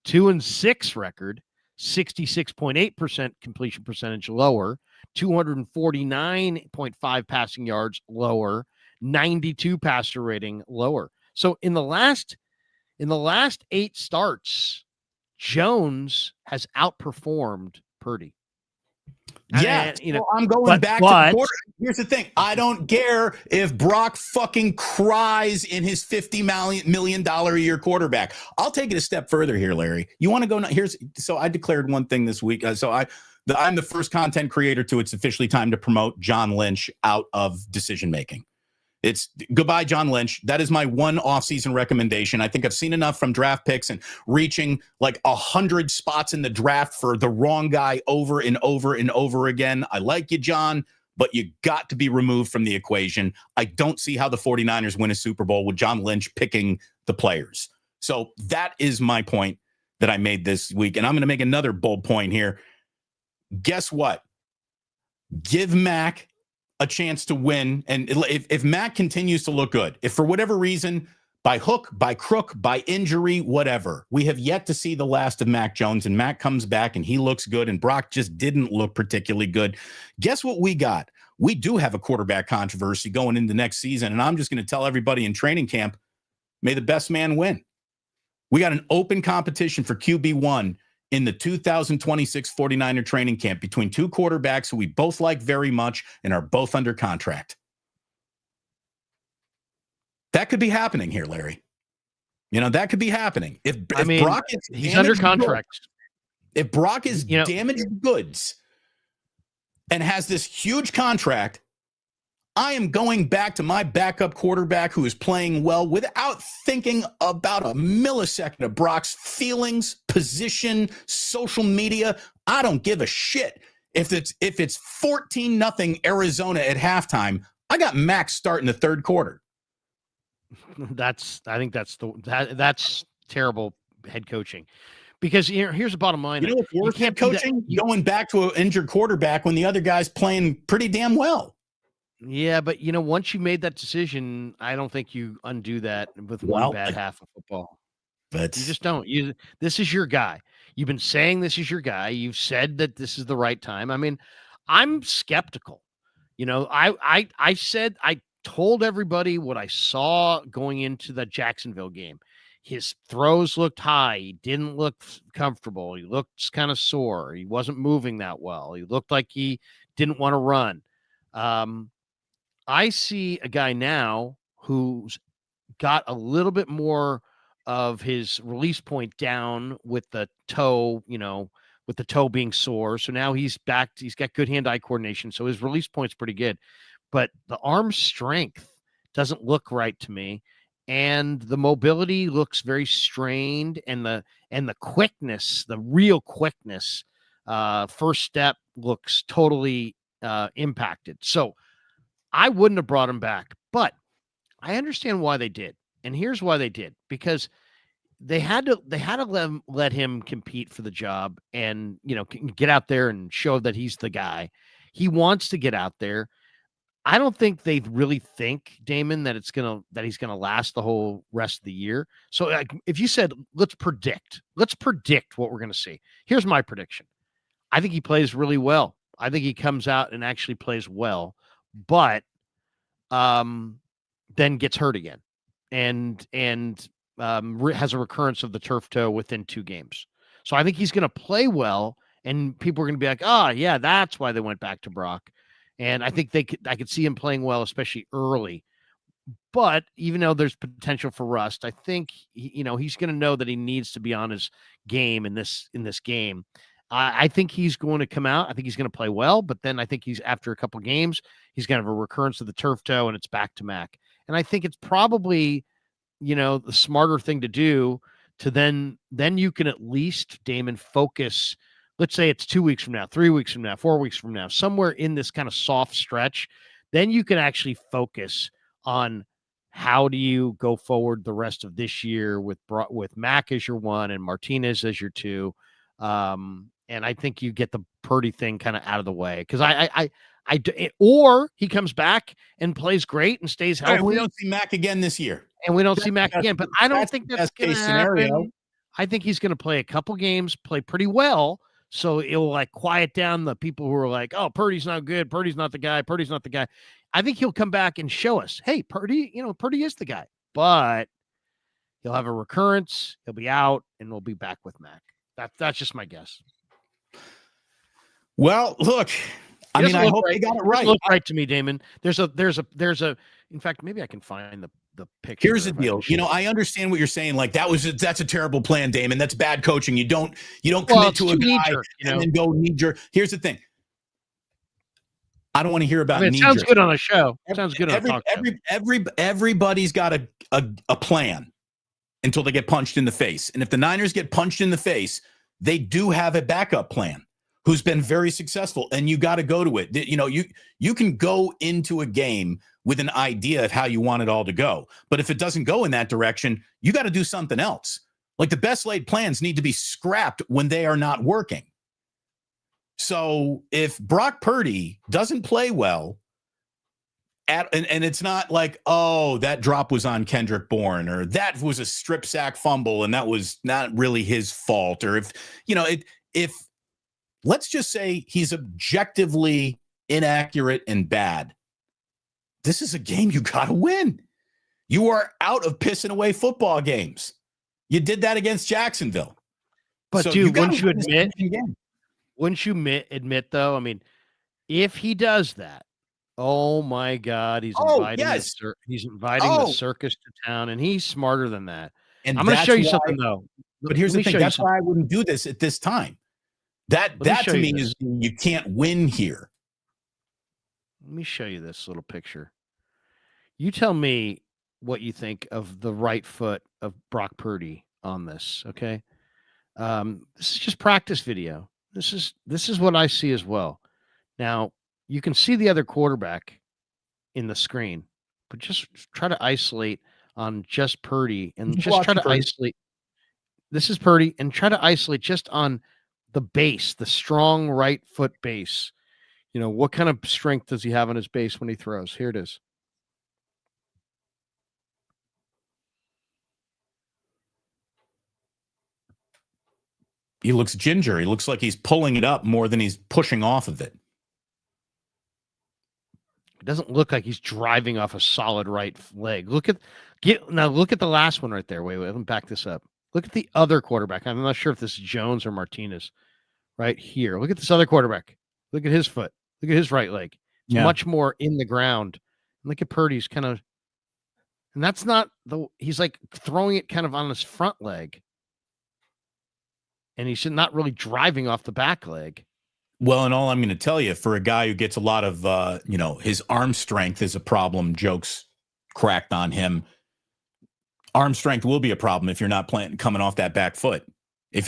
2-6 record, 66.8% completion percentage lower, 249.5 passing yards lower, 92 passer rating lower. So in the last 8 starts, Jones has outperformed Purdy. Yeah, And, I'm going back to the quarter. Here's the thing. I don't care if Brock fucking cries in his $50 million a year quarterback. I'll take it a step further here, Larry. You want to go? So I declared one thing this week. I'm the first content creator to it's officially time to promote John Lynch out of decision making. It's goodbye, John Lynch. That is my one offseason recommendation. I think I've seen enough from draft picks and reaching like 100 spots in the draft for the wrong guy over and over and over again. I like you, John, but you got to be removed from the equation. I don't see how the 49ers win a Super Bowl with John Lynch picking the players. So that is my point that I made this week. And I'm going to make another bold point here. Guess what? Give Mac a chance to win. And if Mac continues to look good, if for whatever reason, by hook, by crook, by injury, whatever, we have yet to see the last of Mac Jones, and Mac comes back and he looks good and Brock just didn't look particularly good. Guess what we got? We do have a quarterback controversy going into next season. And I'm just going to tell everybody in training camp, may the best man win. We got an open competition for QB1 in the 2026 49er training camp between two quarterbacks who we both like very much and are both under contract. That could be happening here, Larry. That could be happening. If Brock is he's under contract. If Brock is damaged goods and has this huge contract, I am going back to my backup quarterback who is playing well without thinking about a millisecond of Brock's feelings, position, social media. I don't give a shit. If it's 14-0 Arizona at halftime, I got Max starting the third quarter. I think that's terrible head coaching. Because here's the bottom line. What's worse head coaching? Going back to an injured quarterback when the other guy's playing pretty damn well. Yeah, but once you made that decision, I don't think you undo that with one bad half of football. But you just don't. This is your guy. You've been saying this is your guy. You've said that this is the right time. I mean, I'm skeptical. I told everybody what I saw going into the Jacksonville game. His throws looked high. He didn't look comfortable. He looked kind of sore. He wasn't moving that well. He looked like he didn't want to run. I see a guy now who's got a little bit more of his release point down with the toe, with the toe being sore. So now he's back. He's got good hand-eye coordination. So his release point's pretty good. But the arm strength doesn't look right to me. And the mobility looks very strained. And the quickness, the real quickness, first step looks totally impacted. So I wouldn't have brought him back, but I understand why they did. And here's why they did, because they had to let him compete for the job and, get out there and show that he's the guy. He wants to get out there. I don't think they really think, Damon, that he's going to last the whole rest of the year. So if you said, let's predict what we're going to see. Here's my prediction. I think he plays really well. I think he comes out and actually plays well, but then gets hurt again and has a recurrence of the turf toe within 2 games. So I think he's going to play well, and people are going to be like, oh, yeah, that's why they went back to Brock. And I think I could see him playing well, especially early. But even though there's potential for rust, I think he's going to know that he needs to be on his game in this game. I think he's going to come out. I think he's going to play well, but then I think after a couple games, he's going to have a recurrence of the turf toe, and it's back to Mac. And I think it's probably, the smarter thing to do to then you can at least, Damon, focus. Let's say it's 2 weeks from now, 3 weeks from now, 4 weeks from now, somewhere in this kind of soft stretch. Then you can actually focus on how do you go forward the rest of this year with Mac as your 1 and Martinez as your 2. And I think you get the Purdy thing kind of out of the way because or he comes back and plays great and stays All right, healthy. we don't see Mac again this year. And we don't see Mac again, but I don't think that's best going to case scenario. happen. I think he's going to play a couple games, play pretty well, so it'll like quiet down the people who are like, "Oh, Purdy's not good. Purdy's not the guy. Purdy's not the guy." I think he'll come back and show us, "Hey, Purdy, Purdy is the guy." But he'll have a recurrence. He'll be out, and we'll be back with Mac. That's just my guess. Well, look, I mean, I hope they got it right. Look right to me, Damon. There's a. In fact, maybe I can find the picture. Here's the deal. I understand what you're saying. Like that's a terrible plan, Damon. That's bad coaching. You don't commit to a guy and then go knee-jerk. Here's the thing. I don't want to hear about it sounds good on a show. It sounds good on a talk show. Everybody's got a plan until they get punched in the face. And if the Niners get punched in the face, they do have a backup plan who's been very successful, and you got to go to it. You can go into a game with an idea of how you want it all to go. But if it doesn't go in that direction, you got to do something else. Like the best laid plans need to be scrapped when they are not working. So if Brock Purdy doesn't play well, and it's not like, oh, that drop was on Kendrick Bourne, or that was a strip sack fumble and that was not really his fault, or if let's just say he's objectively inaccurate and bad, this is a game you got to win. You are out of pissing away football games. You did that against Jacksonville. But, so dude, wouldn't you admit, though, I mean, if he does that, oh, my God, he's inviting the circus to town, and he's smarter than that. And I'm going to show you something, though. But here's the thing. That's why I wouldn't do this at this time. That to me is you can't win here. Let me show you this little picture. You tell me what you think of the right foot of Brock Purdy on this, okay? This is just practice video. This is what I see as well. Now, you can see the other quarterback in the screen, but just try to isolate on just Purdy and just try to isolate. This is Purdy, and try to isolate just on the base, the strong right foot base. What kind of strength does he have on his base when he throws? Here it is. He looks ginger. He looks like he's pulling it up more than he's pushing off of it. It doesn't look like he's driving off a solid right leg. Look at the last one right there. Wait, let me back this up. Look at the other quarterback. I'm not sure if this is Jones or Martinez. Right here. Look at this other quarterback. Look at his foot. Look at his right leg. It's much more in the ground. Look at Purdy's kind of, and that's not he's like throwing it kind of on his front leg. And he's not really driving off the back leg. Well, and all I'm going to tell you, for a guy who gets a lot of, his arm strength is a problem, jokes cracked on him. Arm strength will be a problem if you're not coming off that back foot. If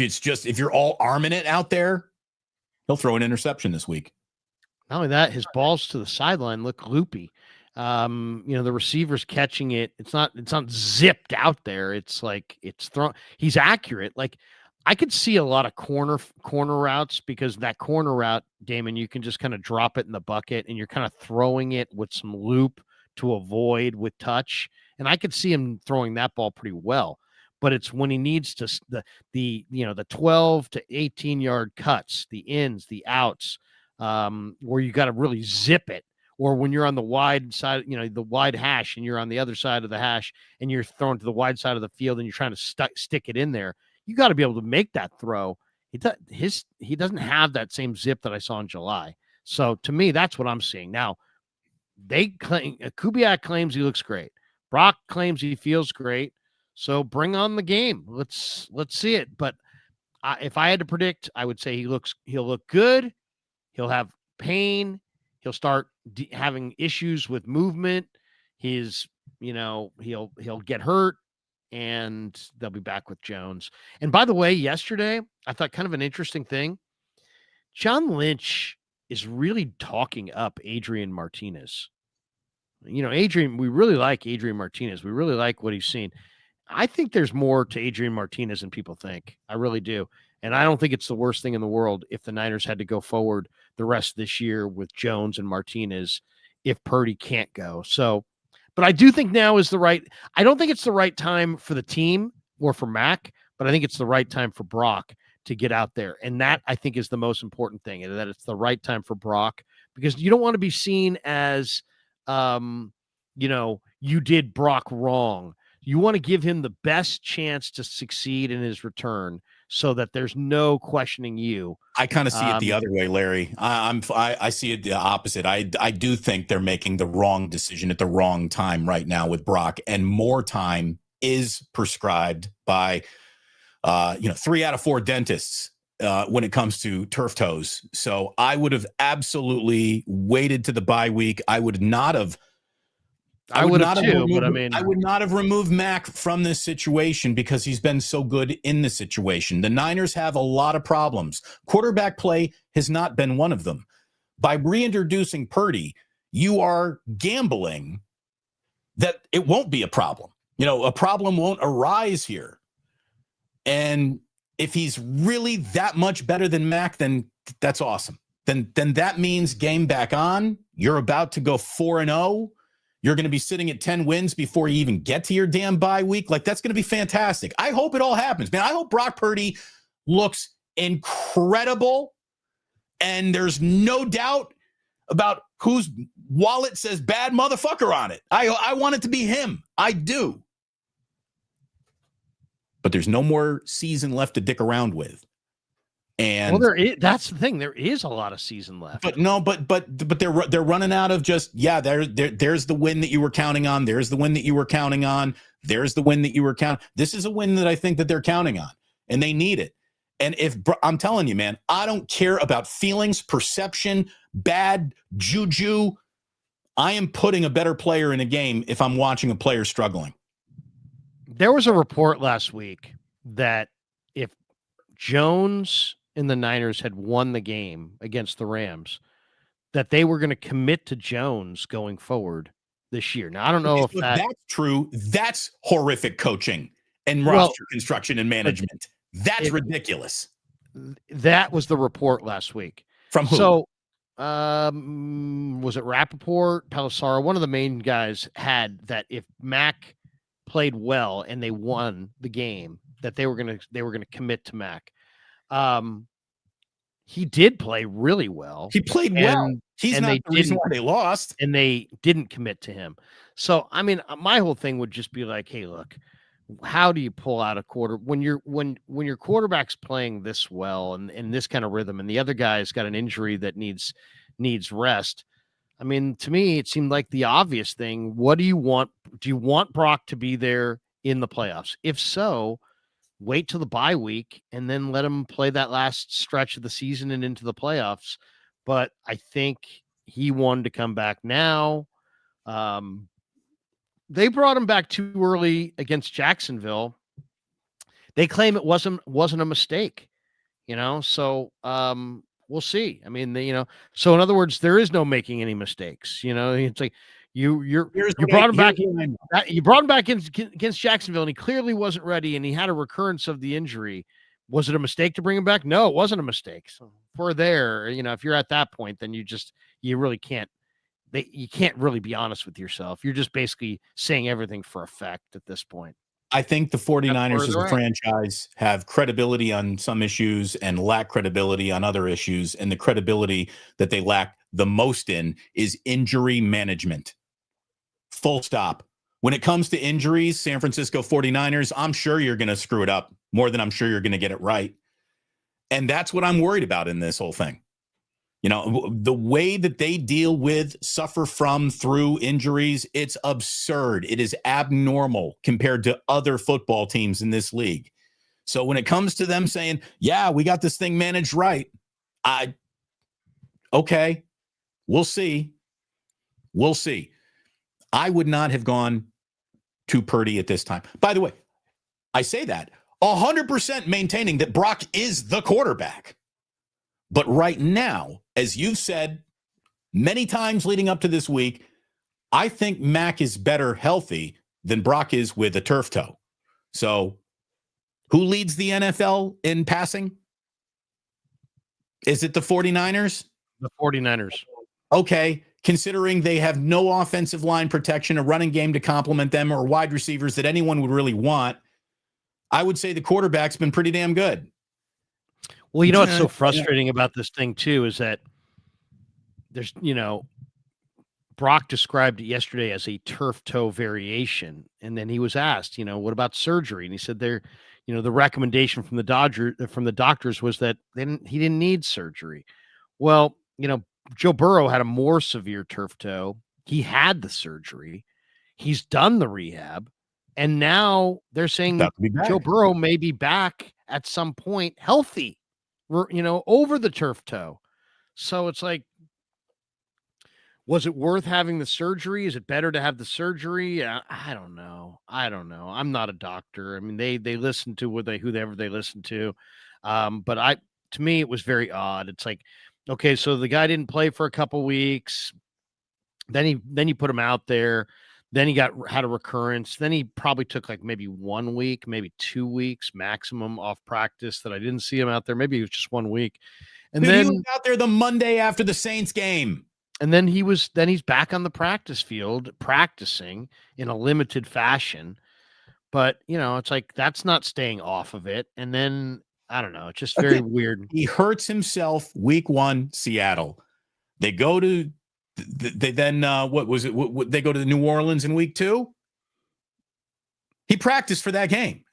you're all arming it out there, he'll throw an interception this week. Not only that, his balls to the sideline look loopy. The receiver's catching it. It's not zipped out there. It's like it's thrown. He's accurate. Like I could see a lot of corner routes, because that corner route, Damon, you can just kind of drop it in the bucket and you're kind of throwing it with some loop to avoid with touch. And I could see him throwing that ball pretty well. But it's when he needs to the 12 to 18 yard cuts, the ins, the outs, where you got to really zip it, or when you're on the wide side, the wide hash, and you're on the other side of the hash, and you're thrown to the wide side of the field, and you're trying to stick it in there. You got to be able to make that throw. He doesn't have that same zip that I saw in July. So to me, that's what I'm seeing now. They claim Kubiak claims he looks great. Brock claims he feels great. So bring on the game. Let's see it. But if I had to predict, I would say he'll look good. He'll have pain. He'll start having issues with movement. He'll get hurt, and they'll be back with Jones. And by the way, yesterday I thought kind of an interesting thing. John Lynch is really talking up Adrian Martinez. We really like Adrian Martinez. We really like what he's seen. I think there's more to Adrian Martinez than people think. I really do. And I don't think it's the worst thing in the world if the Niners had to go forward the rest of this year with Jones and Martinez if Purdy can't go. So, but I do think now is I don't think it's the right time for the team or for Mac, but I think it's the right time for Brock to get out there. And that I think is the most important thing, and that it's the right time for Brock, because you don't want to be seen as, you did Brock wrong. You want to give him the best chance to succeed in his return so that there's no questioning you. I kind of see it the other way, Larry. I see it the opposite. I do think they're making the wrong decision at the wrong time right now with Brock, and more time is prescribed by 3 out of 4 dentists when it comes to turf toes. So I would have absolutely waited to the bye week. I would not have removed Mac from this situation because he's been so good in this situation. The Niners have a lot of problems. Quarterback play has not been one of them. By reintroducing Purdy, you are gambling that it won't be a problem. A problem won't arise here. And if he's really that much better than Mac, then that's awesome. Then that means game back on. You're about to go 4-0. You're going to be sitting at 10 wins before you even get to your damn bye week. Like, that's going to be fantastic. I hope it all happens, man. I hope Brock Purdy looks incredible, and there's no doubt about whose wallet says bad motherfucker on it. I want it to be him. I do. But there's no more season left to dick around with. And that's the thing. There is a lot of season left. But they're running out of just, there's the win that you were counting on. There's the win that you were counting on. There's the win that you were counting. This is a win that I think that they're counting on, and they need it. And I'm telling you, man, I don't care about feelings, perception, bad juju. I am putting a better player in a game if I'm watching a player struggling. There was a report last week that if Jones and the Niners had won the game against the Rams, that they were going to commit to Jones going forward this year. Now, I don't know if that's true. That's horrific coaching and roster construction and management. That's ridiculous. That was the report last week. From who? So, was it Rappaport, Pelissaro? One of the main guys had that if Mac played well and they won the game, that they were going to commit to Mac. He did play really well. He played well. He's not the reason why they lost. And they didn't commit to him. So, I mean, my whole thing would just be like, hey, look, how do you pull out a quarter when your quarterback's playing this well and in this kind of rhythm, and the other guy's got an injury that needs rest? I mean, to me, it seemed like the obvious thing. What do you want? Do you want Brock to be there in the playoffs? If so, wait till the bye week and then let him play that last stretch of the season and into the playoffs. But I think he wanted to come back now. They brought him back too early against Jacksonville. They claim it wasn't a mistake, so we'll see. I mean, so in other words, there is no making any mistakes. It's like you brought him back. You brought him back against Jacksonville, and he clearly wasn't ready, and he had a recurrence of the injury. Was it a mistake to bring him back? No, it wasn't a mistake. So if we're there, if you're at that point, then you really can't. You can't really be honest with yourself. You're just basically saying everything for effect at this point. I think the 49ers as a franchise have credibility on some issues and lack credibility on other issues. And the credibility that they lack the most in is injury management. Full stop. When it comes to injuries, San Francisco 49ers, I'm sure you're going to screw it up more than I'm sure you're going to get it right. And that's what I'm worried about in this whole thing. The way that they deal with, suffer from, through injuries, it's absurd. It is abnormal compared to other football teams in this league. So when it comes to them saying, yeah, we got this thing managed right, okay, we'll see. We'll see. I would not have gone to Purdy at this time. By the way, I say that 100% maintaining that Brock is the quarterback. But right now, as you've said many times leading up to this week, I think Mac is better healthy than Brock is with a turf toe. So who leads the NFL in passing? Is it the 49ers? The 49ers. Okay, considering they have no offensive line protection, a running game to complement them, or wide receivers that anyone would really want, I would say the quarterback's been pretty damn good. Well, you know what's so frustrating about this thing, too, is that there's, Brock described it yesterday as a turf toe variation. And then he was asked, what about surgery? And he said the recommendation from the doctors was that he didn't need surgery. Well, Joe Burrow had a more severe turf toe. He had the surgery. He's done the rehab. And now they're saying Joe Burrow may be back at some point healthy, over the turf toe. So it's like, was it worth having the surgery? Is it better to have the surgery? I don't know. I'm not a doctor. I mean, they listen to whoever they listen to. But to me, it was very odd. It's like, okay, so the guy didn't play for a couple weeks. Then you put him out there. Then he had a recurrence. Then he probably took like maybe 1 week, maybe 2 weeks maximum off practice that I didn't see him out there. Maybe it was just 1 week. And then he was out there the Monday after the Saints game. And then he's back on the practice field practicing in a limited fashion. But, it's like, that's not staying off of it. And then, I don't know, it's just very weird. He hurts himself week 1, Seattle. They go to, they then, what was it? They go to the New Orleans in week 2. He practiced for that game.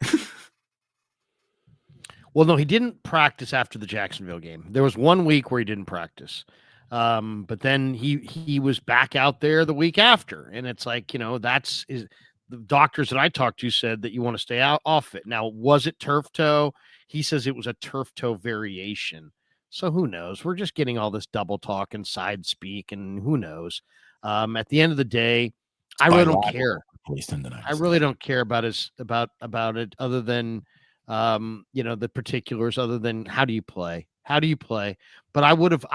Well, no, he didn't practice after the Jacksonville game. There was 1 week where he didn't practice. But then he was back out there the week after. And it's like, the doctors that I talked to said that you want to stay off it. Now, was it turf toe? He says it was a turf toe variation. So who knows? We're just getting all this double talk and side speak, and who knows? At the end of the day, I really don't care. I really don't care about it other than, the particulars, other than how do you play? But I would have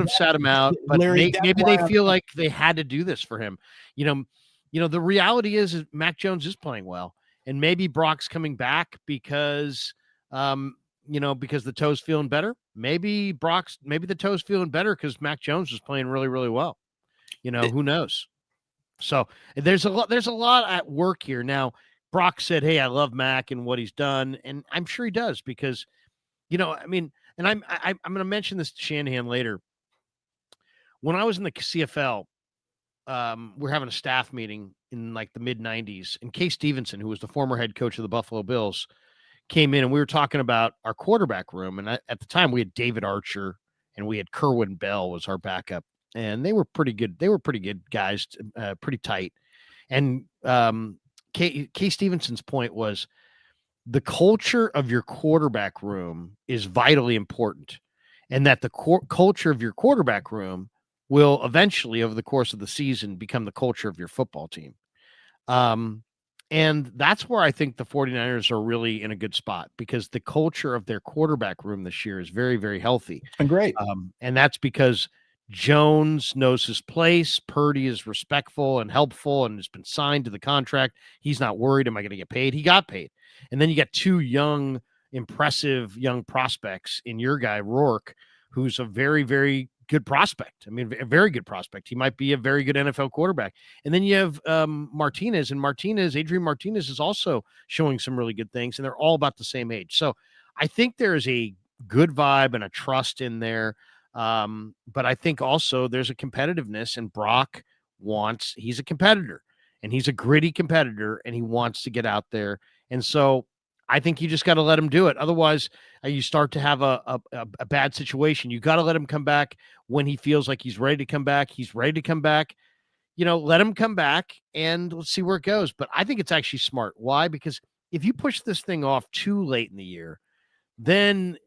sat him out, but Larry, maybe they feel like they had to do this for him. The reality is Mac Jones is playing well, and maybe Brock's coming back because the toe's feeling better. Maybe the toe's feeling better because Mac Jones is playing really, really well. Who knows? So there's a lot at work here. Now, Brock said, "Hey, I love Mac and what he's done," and I'm sure he does because, and I'm going to mention this to Shanahan later. When I was in the CFL, we're having a staff meeting in like the mid 90s, and Kay Stevenson, who was the former head coach of the Buffalo Bills, came in, and we were talking about our quarterback room. And at the time we had David Archer and we had Kerwin Bell was our backup, and they were pretty good. They were pretty good guys, pretty tight. And Kay Stevenson's point was, the culture of your quarterback room is vitally important, and that the culture of your quarterback room will eventually, over the course of the season, become the culture of your football team. And that's where I think the 49ers are really in a good spot, because the culture of their quarterback room this year is very, very healthy. And great. And that's because Jones knows his place. Purdy is respectful and helpful and has been signed to the contract. He's not worried, am I going to get paid? He got paid. And then you got 2 young, impressive young prospects in your guy, Rourke, who's a very, very good prospect. I mean, a very good prospect. He might be a very good NFL quarterback. And then you have Martinez, and Adrian Martinez is also showing some really good things, and they're all about the same age. So I think there's a good vibe and a trust in there. But I think also there's a competitiveness, and Brock he's a competitor, and he's a gritty competitor, and he wants to get out there. And so I think you just got to let him do it. Otherwise, you start to have a bad situation. You got to let him come back when he feels like he's ready to come back. He's ready to come back. Let him come back, and let's see where it goes. But I think it's actually smart. Why? Because if you push this thing off too late in the year, then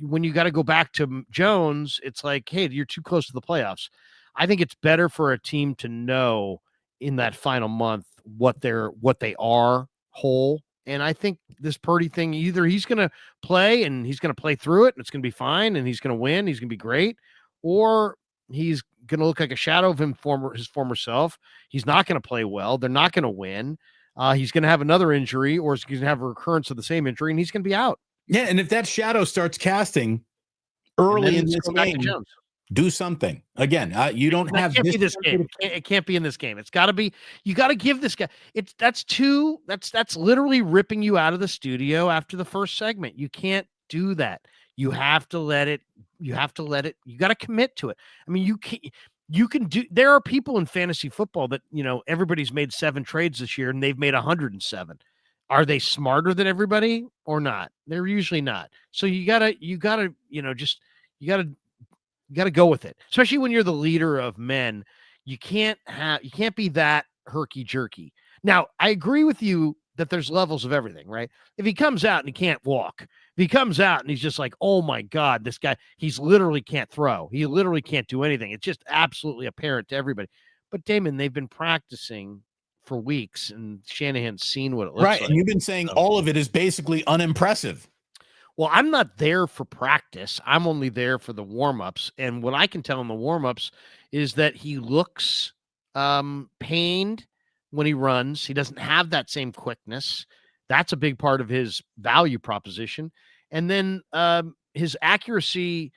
when you got to go back to Jones, it's like, hey, you're too close to the playoffs. I think it's better for a team to know in that final month what they are whole. And I think this Purdy thing, either he's going to play and he's going to play through it and it's going to be fine and he's going to win, he's going to be great, or he's going to look like a shadow of his former self. He's not going to play well. They're not going to win. He's going to have another injury, or he's going to have a recurrence of the same injury, and he's going to be out. Yeah, and if that shadow starts casting And early then in it's this going back to game, Jones. do something. Again, you don't That have can't this. be this game. It can't be in this game. It's got to be. You got to give this guy. That's literally ripping you out of the studio after the first segment. You can't do that. You have to let it. You got to commit to it. I mean, you can do. There are people in fantasy football that everybody's made 7 trades this year and they've made 107. Are they smarter than everybody or not? They're usually not. So you gotta go with it, especially when you're the leader of men. You can't be that herky jerky. Now, I agree with you that there's levels of everything, right? If he comes out and he can't walk, if he comes out and he's just like, oh my God, this guy, he's literally can't throw. He literally can't do anything. It's just absolutely apparent to everybody. But Damon, they've been practicing for weeks and Shanahan's seen what it looks Right. like. And you've been saying all of it is basically unimpressive. Well, I'm not there for practice. I'm only there for the warm-ups. And what I can tell in the warm-ups is that he looks pained when he runs. He doesn't have that same quickness. That's a big part of his value proposition. And then his accuracy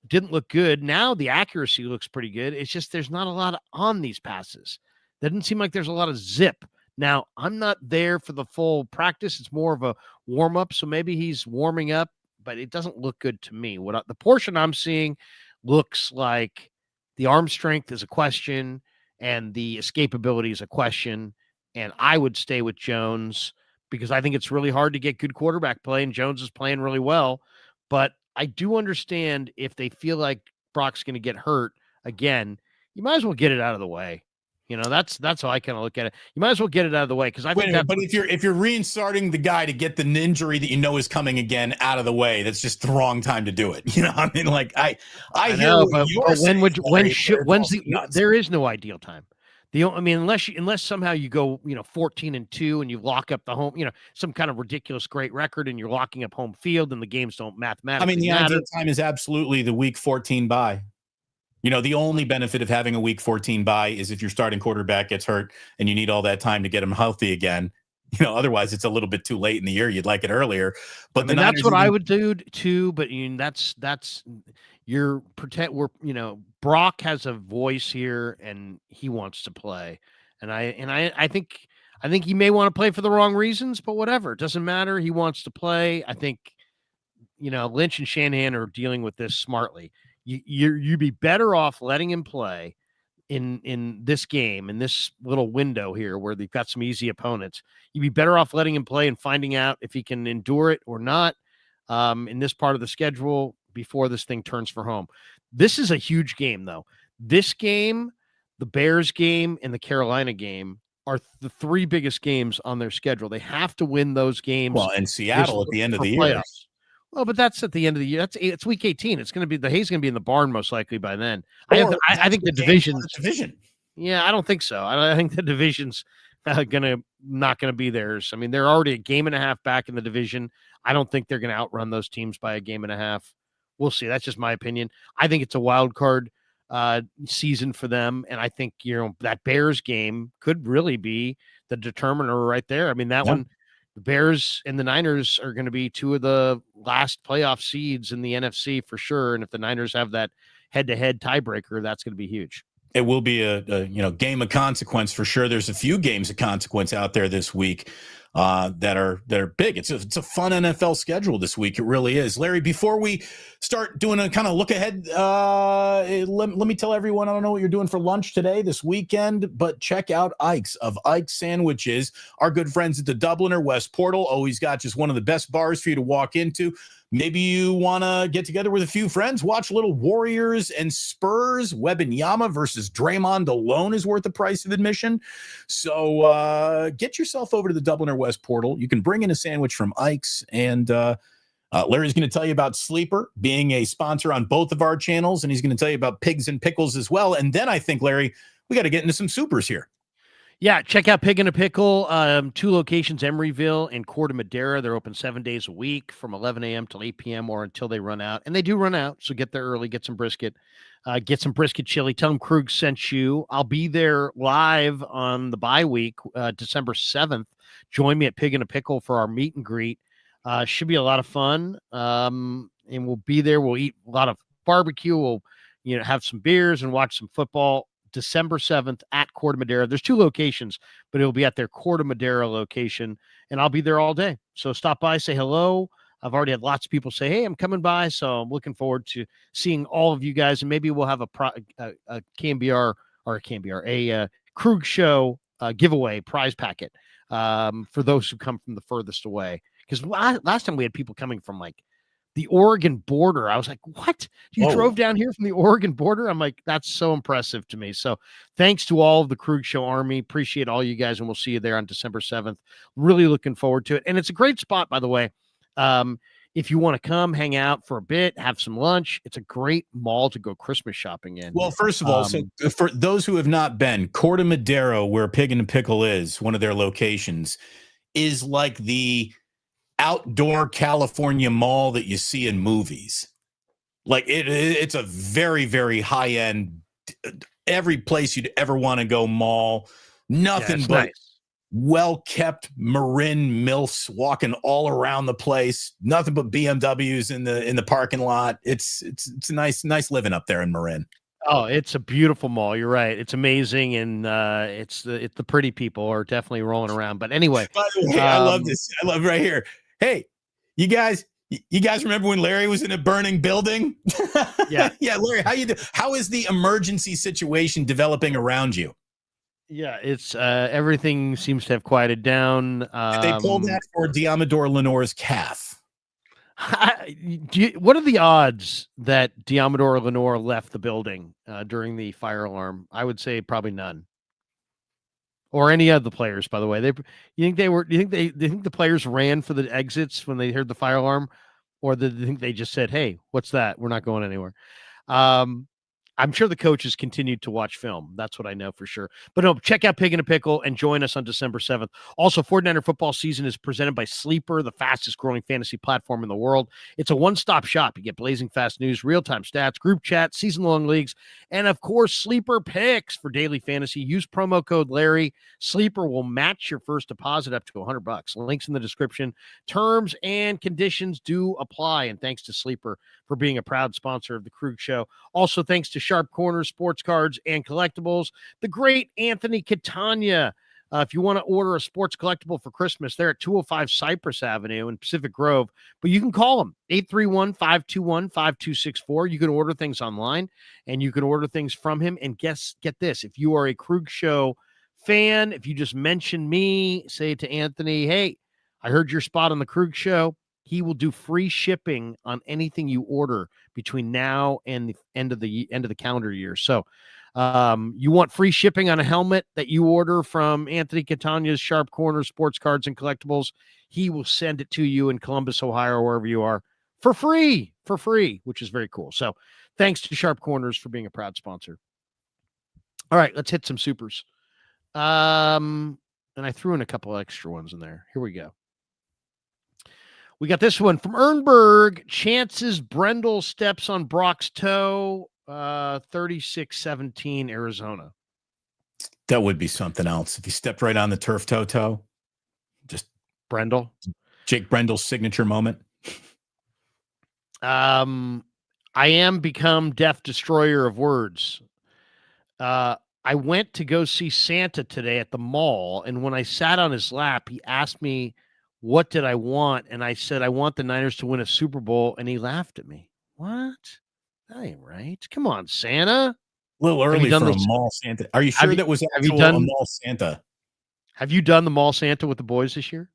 didn't look good. Now the accuracy looks pretty good. It's just there's not a lot on these passes. Doesn't seem like there's a lot of zip. Now, I'm not there for the full practice. It's more of a warm-up, so maybe he's warming up, but it doesn't look good to me. The portion I'm seeing looks like the arm strength is a question and the escapability is a question, and I would stay with Jones because I think it's really hard to get good quarterback play, and Jones is playing really well. But I do understand if they feel like Brock's going to get hurt again, you might as well get it out of the way. That's how I kind of look at it. You might as well get it out of the way because I think that. But if you're reinstarting the guy to get the injury that is coming again out of the way, that's just the wrong time to do it. I mean, like I hear know, what you're saying, there is no ideal time. Unless somehow you go 14-2 and you lock up the home, some kind of ridiculous great record and you're locking up home field and the games don't mathematically the matter. ideal time is absolutely the week 14 bye. The only benefit of having a week 14 bye is if your starting quarterback gets hurt and you need all that time to get him healthy again. Otherwise it's a little bit too late in the year. You'd like it earlier. But that's what I would do too. But Brock has a voice here and he wants to play. And I think he may want to play for the wrong reasons, but whatever. It doesn't matter. He wants to play. I think, Lynch and Shanahan are dealing with this smartly. You'd be better off letting him play in this game, in this little window here where they've got some easy opponents. You'd be better off letting him play and finding out if he can endure it or not in this part of the schedule before this thing turns for home. This is a huge game, though. This game, the Bears game, and the Carolina game are the 3 biggest games on their schedule. They have to win those games. Well, and Seattle at the end of the year. Playoffs. Well, but that's at the end of the year. It's week 18. It's going to be the hay's going to be in the barn most likely by then. I think the division. Yeah, I don't think so. I think the division's not going to be theirs. I mean, they're already a game and a half back in the division. I don't think they're going to outrun those teams by a game and a half. We'll see. That's just my opinion. I think it's a wild card season for them, and I think that Bears game could really be the determiner right there. I mean, that one. The Bears and the Niners are going to be 2 of the last playoff seeds in the NFC for sure. And if the Niners have that head-to-head tiebreaker, that's going to be huge. It will be a game of consequence for sure. There's a few games of consequence out there this week that are big. It's a fun NFL schedule this week. It really is. Larry, before we start doing a kind of look ahead, let me tell everyone, I don't know what you're doing for lunch today, this weekend, but check out Ike's of Ike's Sandwiches. Our good friends at the Dubliner West Portal always got just one of the best bars for you to walk into. Maybe you want to get together with a few friends, watch a little Warriors and Spurs. Wembanyama versus Draymond alone is worth the price of admission. So get yourself over to the Dubliner West Portal. You can bring in a sandwich from Ike's. And Larry's going to tell you about Sleeper being a sponsor on both of our channels. And he's going to tell you about Pigs and Pickles as well. And then I think, Larry, we got to get into some supers here. Yeah, check out Pig in a Pickle. 2 locations, Emeryville and Corte Madera. They're open 7 days a week from 11 a.m. till 8 p.m. or until they run out. And they do run out, so get there early, get some brisket. Get some brisket chili. Tell them Krug sent you. I'll be there live on the bye week, December 7th. Join me at Pig in a Pickle for our meet and greet. Should be a lot of fun. And we'll be there. We'll eat a lot of barbecue. We'll have some beers and watch some football. December 7th at Corte Madera. There's 2 locations, but it'll be at their Corte Madera location, and I'll be there all day. So stop by, say hello. I've already had lots of people say, hey, I'm coming by, so I'm looking forward to seeing all of you guys, and maybe we'll have a KMBR or a Krug Show giveaway prize packet for those who come from the furthest away. Because last time we had people coming from like the Oregon border. I was like, what? You drove down here from the Oregon border? I'm like, that's so impressive to me. So thanks to all of the Krug Show Army. Appreciate all you guys, and we'll see you there on December 7th. Really looking forward to it. And it's a great spot, by the way. If you want to come hang out for a bit, have some lunch, it's a great mall to go Christmas shopping in. Well, first of all, so for those who have not been, Corte Madera, where Pig in a Pickle is, one of their locations, is like the outdoor California mall that you see in movies. Like it's a very, very high end, every place you'd ever want to go mall. Nothing but nice, well-kept Marin MILFs walking all around the place. Nothing but BMWs in the parking lot. It's nice living up there in Marin. Oh, it's a beautiful mall. You're right. It's amazing, and it's the pretty people are definitely rolling around. But anyway, by the way, I love this. I love right here. Hey, you guys remember when Larry was in a burning building? Yeah. Yeah, Larry, how is the emergency situation developing around you? Yeah, it's everything seems to have quieted down. Did they pull that for Diamador Lenore's calf? What are the odds that Diamador Lenore left the building during the fire alarm? I would say probably none. Or any of the players, by the way. Do you think the players ran for the exits when they heard the fire alarm, or do you think they just said, "Hey, what's that? We're not going anywhere." I'm sure the coaches continued to watch film. That's what I know for sure. But no, check out Pig in a Pickle and join us on December 7th. Also, 49er football season is presented by Sleeper, the fastest growing fantasy platform in the world. It's a one-stop shop. You get blazing fast news, real-time stats, group chat, season-long leagues, and of course, Sleeper picks for daily fantasy. Use promo code Larry. Sleeper will match your first deposit up to $100. Links in the description. Terms and conditions do apply. And thanks to Sleeper for being a proud sponsor of the Krug Show. Also, thanks to Sharp Corners, Sports Cards, and Collectibles. The great Anthony Catania. If you want to order a sports collectible for Christmas, they're at 205 Cypress Avenue in Pacific Grove. But you can call them, 831-521-5264. You can order things online, and you can order things from him. And get this, if you are a Krug Show fan, if you just mention me, say to Anthony, hey, I heard your spot on the Krug Show, he will do free shipping on anything you order between now and the end of the calendar year. So you want free shipping on a helmet that you order from Anthony Catania's Sharp Corners, Sports Cards, and Collectibles. He will send it to you in Columbus, Ohio, or wherever you are for free, which is very cool. So thanks to Sharp Corners for being a proud sponsor. All right, let's hit some supers. And I threw in a couple extra ones in there. Here we go. We got this one from Ernberg. Chances Brendel steps on Brock's toe. 36-17 Arizona. That would be something else. If he stepped right on the turf toe. Just Brendel. Jake Brendel's signature moment. I am become death destroyer of words. I went to go see Santa today at the mall, and when I sat on his lap, he asked me, what did I want? And I said, I want the Niners to win a Super Bowl. And he laughed at me. What? That ain't right. Come on, Santa. A little early for a mall Santa. Are you sure that was actual a mall Santa? Have you done the mall Santa with the boys this year?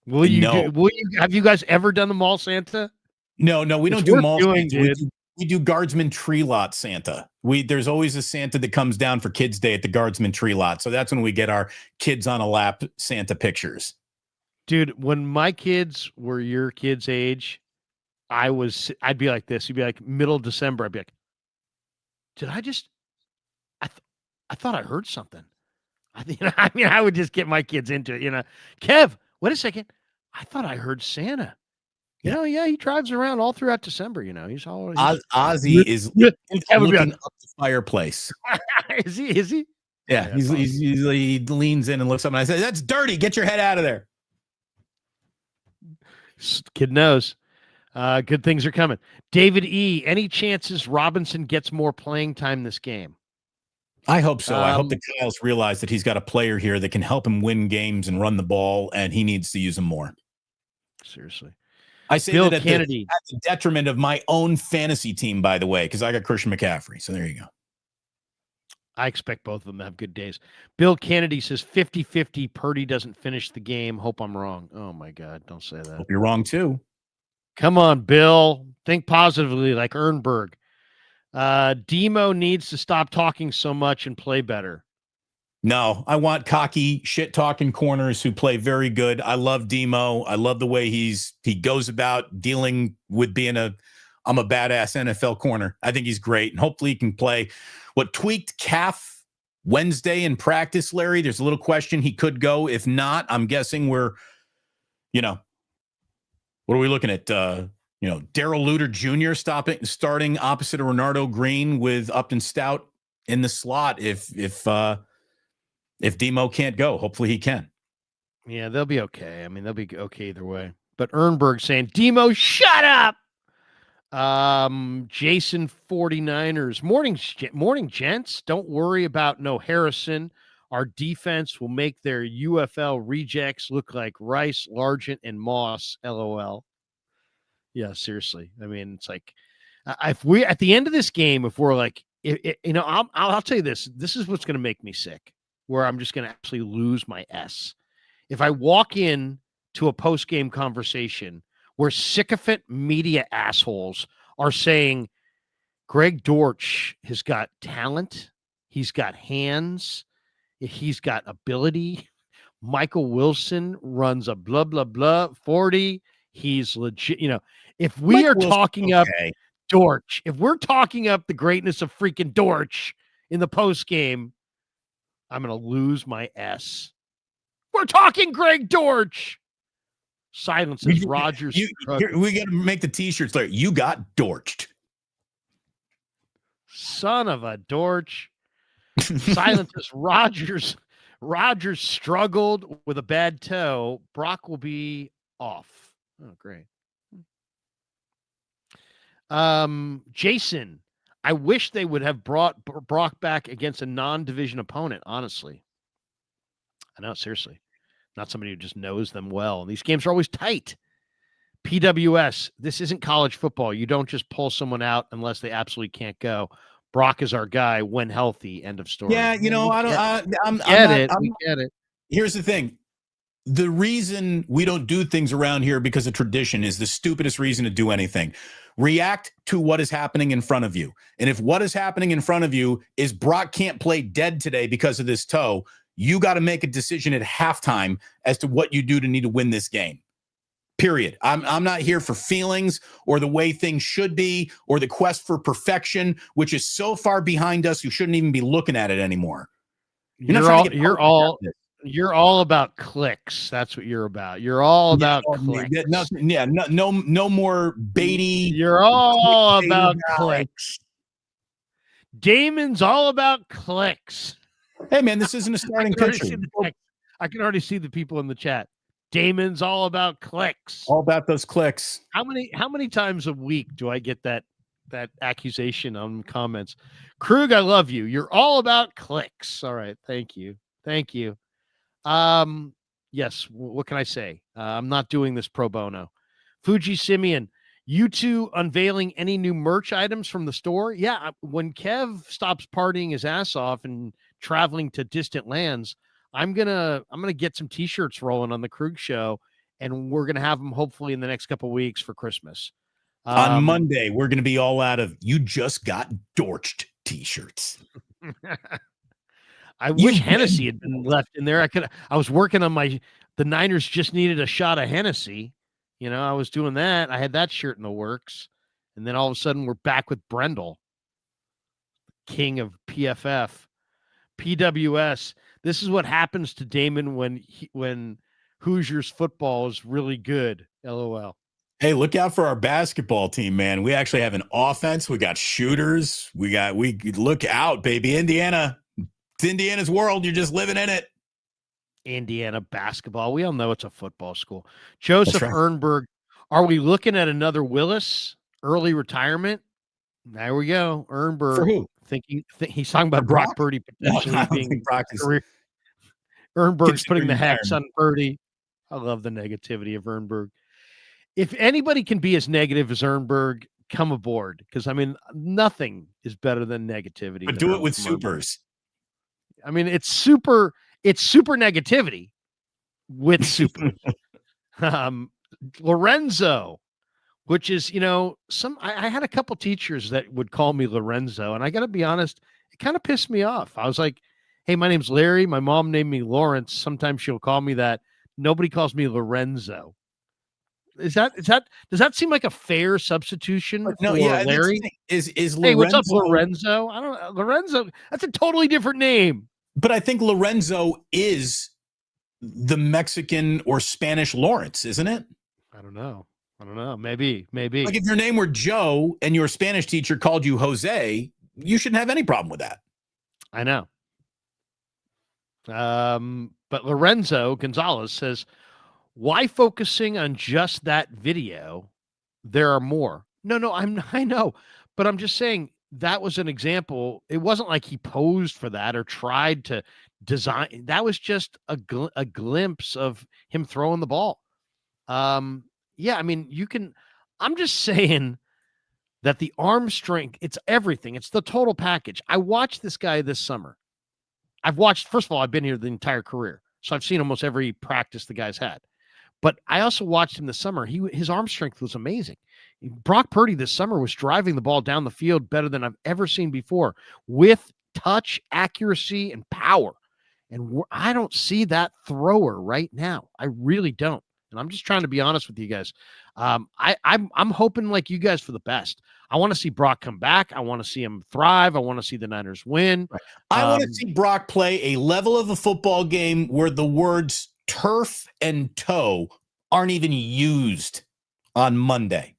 Have you guys ever done the mall Santa? No, we don't do mall Santa. We do Guardsman Tree Lot Santa. There's always a Santa that comes down for Kids Day at the Guardsman Tree Lot. So that's when we get our kids on a lap Santa pictures. Dude, when my kids were your kids' age, I'd be like this. You'd be like middle of December. I'd be like, I thought I heard something. I mean, I would just get my kids into it. Kev, wait a second. I thought I heard Santa. Yeah, he drives around all throughout December. He's always Ozzy is and Kev would be looking like, up the fireplace. Is he? Yeah, he leans in and looks up, and I say, "That's dirty. Get your head out of there." Kid knows. Good things are coming. David E. Any chances Robinson gets more playing time this game? I hope so. I hope the Kyles realize that he's got a player here that can help him win games and run the ball, and he needs to use him more. Seriously. I say Bill that at Kennedy. at the detriment of my own fantasy team, by the way, because I got Christian McCaffrey. So there you go. I expect both of them to have good days. Bill Kennedy says 50-50 Purdy doesn't finish the game. Hope I'm wrong. Oh, my God. Don't say that. Hope you're wrong, too. Come on, Bill. Think positively like Ernberg. Demo needs to stop talking so much and play better. No, I want cocky, shit-talking corners who play very good. I love Demo. I love the way he goes about dealing with being I'm a badass NFL corner. I think he's great, and hopefully he can play. What tweaked calf Wednesday in practice, Larry? There's a little question he could go. If not, I'm guessing we're, what are we looking at? Daryl Luter Jr. starting opposite of Renardo Green with Upton Stout in the slot. If Demo can't go, hopefully he can. Yeah, they'll be okay. I mean, they'll be okay either way. But Ernberg saying, Demo, shut up. Jason 49ers. Morning, gents. Don't worry about no Harrison. Our defense will make their UFL rejects look like Rice, Largent, and Moss. LOL. Yeah, seriously. I mean, it's like, if we at the end of this game, if we're like, I'll tell you this. This is what's going to make me sick, where I'm just going to actually lose my S. If I walk in to a post-game conversation where sycophant media assholes are saying Greg Dortch has got talent, he's got hands, he's got ability. Michael Wilson runs a blah, blah, blah 40. He's legit. If we are talking up Dortch, if we're talking up the greatness of freaking Dortch in the post-game, I'm going to lose my S. We're talking Greg Dortch. Silences Rogers. We got to make the T-shirts there. You got Dorched. Son of a Dortch. Silences Rogers. Rogers struggled with a bad toe. Brock will be off. Oh, great. Jason, I wish they would have brought Brock back against a non-division opponent, honestly. I know, seriously. Not somebody who just knows them well. And these games are always tight. PWS, this isn't college football. You don't just pull someone out unless they absolutely can't go. Brock is our guy when healthy. End of story. Yeah, We get it. Here's the thing. The reason we don't do things around here because of tradition is the stupidest reason to do anything. React to what is happening in front of you. And if what is happening in front of you is Brock can't play dead today because of this toe, you got to make a decision at halftime as to what you do to need to win this game. Period. I'm not here for feelings or the way things should be or the quest for perfection, which is so far behind us, you shouldn't even be looking at it anymore. You're all about clicks. That's what you're about. You're all about clicks. No more baity. You're all about clicks. Damon's all about clicks. Hey, man, this isn't a starting pitcher. I can already see the people in the chat. Damon's all about clicks. All about those clicks. How many times a week do I get that accusation on comments? Krug, I love you. You're all about clicks. All right. Thank you. Yes. What can I say? I'm not doing this pro bono. Fuji Simeon, you two unveiling any new merch items from the store? Yeah. When Kev stops partying his ass off and traveling to distant lands, I'm gonna get some t-shirts rolling on the Krug Show, and we're gonna have them hopefully in the next couple of weeks for Christmas. On Monday, we're gonna be all out of "You just got dorched" t-shirts. I wish Hennessy had been left in there. I was working on the Niners just needed a shot of Hennessy. I was doing that. I had that shirt in the works, and then all of a sudden we're back with Brendel, king of PFF. PWS. This is what happens to Damon when Hoosiers football is really good. LOL. Hey, look out for our basketball team, man. We actually have an offense. We got shooters. We look out, baby. Indiana. It's Indiana's world. You're just living in it. Indiana basketball. We all know it's a football school. Joseph right. Ernberg. Are we looking at another Willis early retirement? There we go. Ernberg. For who? He's talking about For Brock Brock? Purdy No, potentially I don't being think Brock is career. Ernberg's putting the considering hex on Purdy. I love the negativity of Ernberg. If anybody can be as negative as Ernberg, come aboard. Because, I mean, nothing is better than negativity. But do it with supers. I mean, it's super negativity with supers. Lorenzo, which is, I had a couple teachers that would call me Lorenzo. And I got to be honest, it kind of pissed me off. I was like, hey, my name's Larry. My mom named me Lawrence. Sometimes she'll call me that. Nobody calls me Lorenzo. Does that seem like a fair substitution for Larry? Is Lorenzo? Hey, what's up, Lorenzo? I don't know. Lorenzo, that's a totally different name. But I think Lorenzo is the Mexican or Spanish Lawrence, isn't it? I don't know. Maybe. Like if your name were Joe and your Spanish teacher called you Jose, you shouldn't have any problem with that. I know. But Lorenzo Gonzalez says, why focusing on just that video? There are more. No, I know, but I'm just saying that was an example. It wasn't like he posed for that or tried to design. That was just a glimpse of him throwing the ball. Yeah, I mean, I'm just saying that the arm strength, it's everything. It's the total package. I watched this guy this summer. First of all, I've been here the entire career, so I've seen almost every practice the guy's had. But I also watched him this summer. His arm strength was amazing. Brock Purdy this summer was driving the ball down the field better than I've ever seen before with touch, accuracy, and power. And I don't see that thrower right now. I really don't. And I'm just trying to be honest with you guys. I'm hoping like you guys for the best. I want to see Brock come back. I want to see him thrive. I want to see the Niners win. Right. I want to see Brock play a level of a football game where the words turf and toe aren't even used on Monday.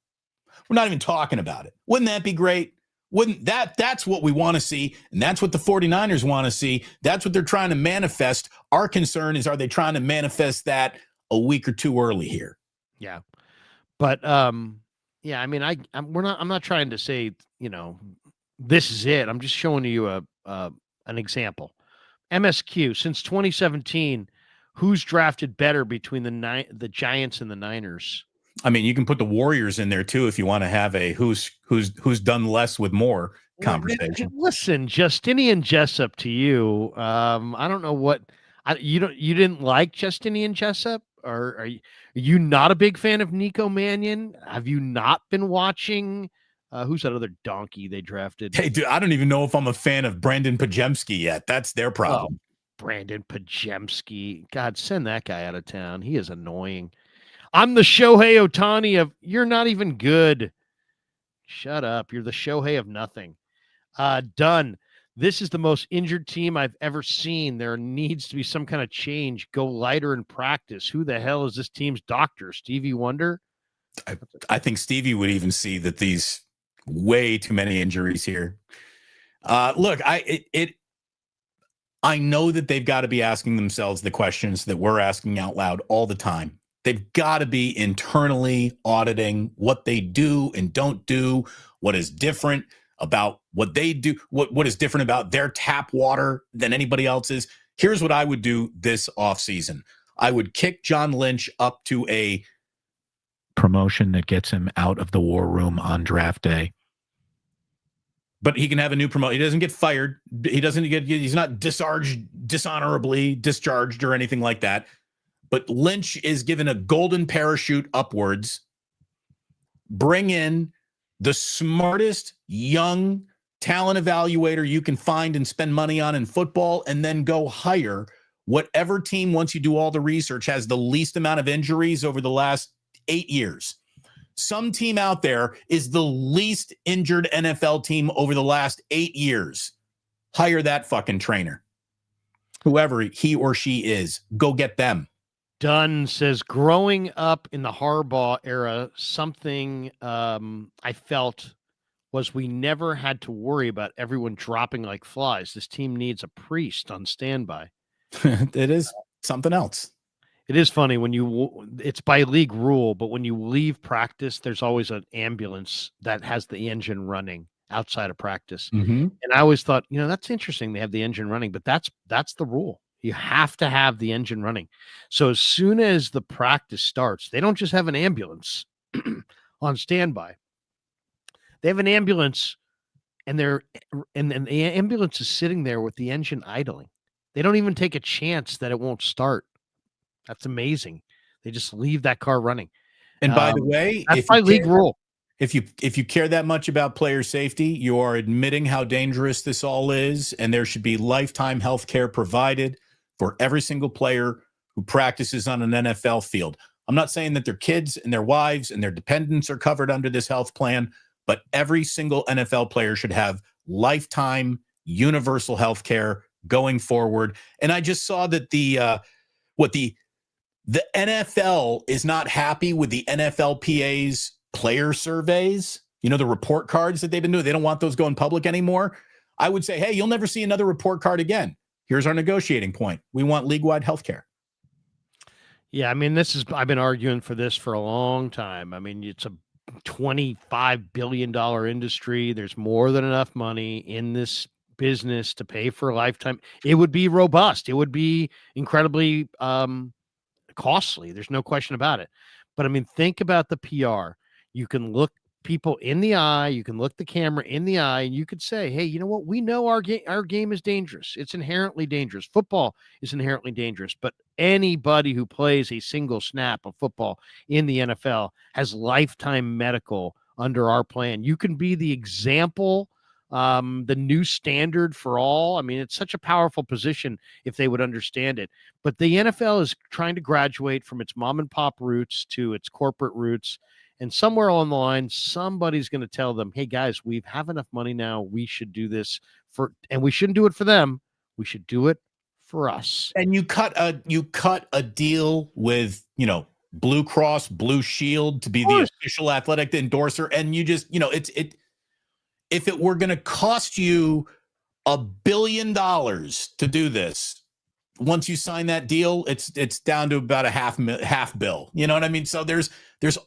We're not even talking about it. Wouldn't that be great? That's what we want to see, and that's what the 49ers want to see. That's what they're trying to manifest. Our concern is, are they trying to manifest that a week or two early here? Yeah. But yeah, I mean, I'm not trying to say, this is it. I'm just showing you an example. MSQ since 2017, who's drafted better between the Giants and the Niners? I mean, you can put the Warriors in there too if you want to have a who's done less with more conversation. Listen, Justinian Jessup to you. I don't know what you didn't like Justinian Jessup, or are you not a big fan of Nico Mannion? Have you not been watching? Who's that other donkey they drafted? Hey, dude, I don't even know if I'm a fan of Brandon Pajemski yet. That's their problem. Brandon Pajemski. God, send that guy out of town. He is annoying. I'm the Shohei Ohtani of you're not even good. Shut up. You're the Shohei of nothing. Done. This is the most injured team I've ever seen. There needs to be some kind of change. Go lighter in practice. Who the hell is this team's doctor? Stevie Wonder? I think Stevie would even see that these way too many injuries here. Look, I know that they've got to be asking themselves the questions that we're asking out loud all the time. They've got to be internally auditing what they do and don't do, what is different about what they do, what is different about their tap water than anybody else's. Here's what I would do this offseason. I would kick John Lynch up to a promotion that gets him out of the war room on draft day. But he can have a new promotion. He doesn't get fired. He's not dishonorably discharged or anything like that. But Lynch is given a golden parachute upwards. Bring in the smartest young talent evaluator you can find and spend money on in football, and then go hire whatever team, once you do all the research, has the least amount of injuries over the last 8 years. Some team out there is the least injured NFL team over the last 8 years. Hire that fucking trainer. whoever he or she is. Go get them. Dunn says, growing up in the Harbaugh era, something I felt was we never had to worry about everyone dropping like flies. This team needs a priest on standby. It is something else. It is funny when it's by league rule, but when you leave practice, there's always an ambulance that has the engine running outside of practice. Mm-hmm. And I always thought, that's interesting. They have the engine running, but that's the rule. You have to have the engine running. So as soon as the practice starts, they don't just have an ambulance on standby. They have an ambulance and the ambulance is sitting there with the engine idling. They don't even take a chance that it won't start. That's amazing. They just leave that car running. And by the way, that's by league rule. If you care that much about player safety, you are admitting how dangerous this all is, and there should be lifetime health care provided for every single player who practices on an NFL field. I'm not saying that their kids and their wives and their dependents are covered under this health plan, but every single NFL player should have lifetime universal health care going forward. And I just saw that the NFL is not happy with the NFLPA's player surveys, the report cards that they've been doing. They don't want those going public anymore. I would say, hey, you'll never see another report card again. Here's our negotiating point. We want league-wide health care. Yeah, I've been arguing for this for a long time. It's a $25 billion industry. There's more than enough money in this business to pay for a lifetime. It would be robust. It would be incredibly costly. There's no question about it. But think about the PR. You can look people in the eye. You can look the camera in the eye, and you could say, hey, you know what? We know our game is dangerous. It's inherently dangerous. Football is inherently dangerous. But anybody who plays a single snap of football in the NFL has lifetime medical under our plan. You can be the example, the new standard for all. It's such a powerful position if they would understand it. But the NFL is trying to graduate from its mom and pop roots to its corporate roots. And somewhere along the line, somebody's going to tell them, hey, guys, we have enough money now. We should do this and we shouldn't do it for them. We should do it for us. And you cut a deal with, Blue Cross Blue Shield to be the official athletic endorser. And you just, if it were going to cost you $1 billion to do this, once you sign that deal, it's down to about a half bill. You know what I mean? So there's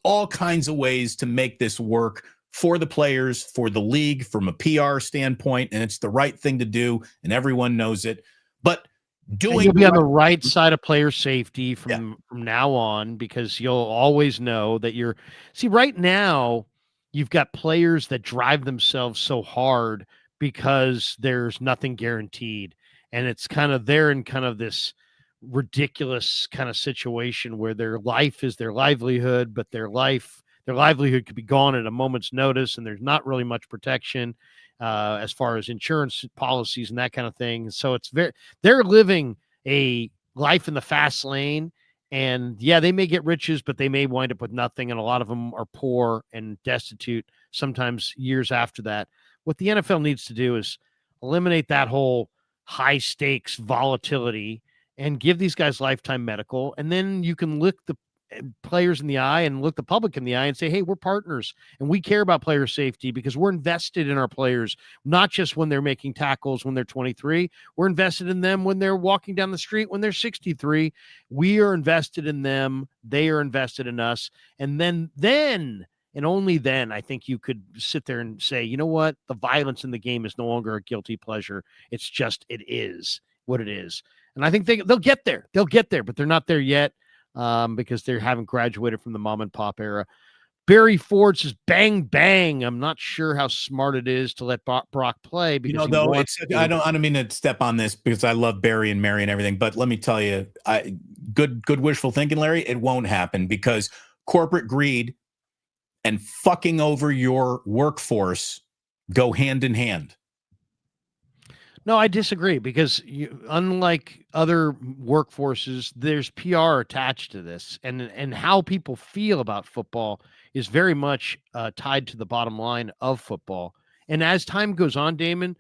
all kinds of ways to make this work for the players, for the league, from a PR standpoint, and it's the right thing to do, and everyone knows it. But you'll be on the right side of player safety from now on, because you'll always know that right now you've got players that drive themselves so hard because there's nothing guaranteed. And it's they're in this ridiculous kind of situation where their life is their livelihood, but their livelihood could be gone at a moment's notice. And there's not really much protection as far as insurance policies and that kind of thing. So they're living a life in the fast lane. And yeah, they may get riches, but they may wind up with nothing. And a lot of them are poor and destitute, sometimes years after that. What the NFL needs to do is eliminate that whole high stakes volatility and give these guys lifetime medical. And then you can look the players in the eye and look the public in the eye and say, hey, we're partners and we care about player safety because we're invested in our players, not just when they're making tackles when they're 23. We're invested in them when they're walking down the street when they're 63. We are invested in them. They are invested in us. And then and only then, I think you could sit there and say, you know what? The violence in the game is no longer a guilty pleasure. It's just, it is what it is. And I think they'll get there. They'll get there, but they're not there yet because they haven't graduated from the mom and pop era. Barry Ford says, bang, bang. I'm not sure how smart it is to let Brock play. Because I don't mean to step on this because I love Barry and Mary and everything, but let me tell you, good wishful thinking, Larry, it won't happen because corporate greed and fucking over your workforce go hand in hand. No, I disagree because unlike other workforces, there's PR attached to this, and how people feel about football is very much tied to the bottom line of football. And as time goes on, Damon,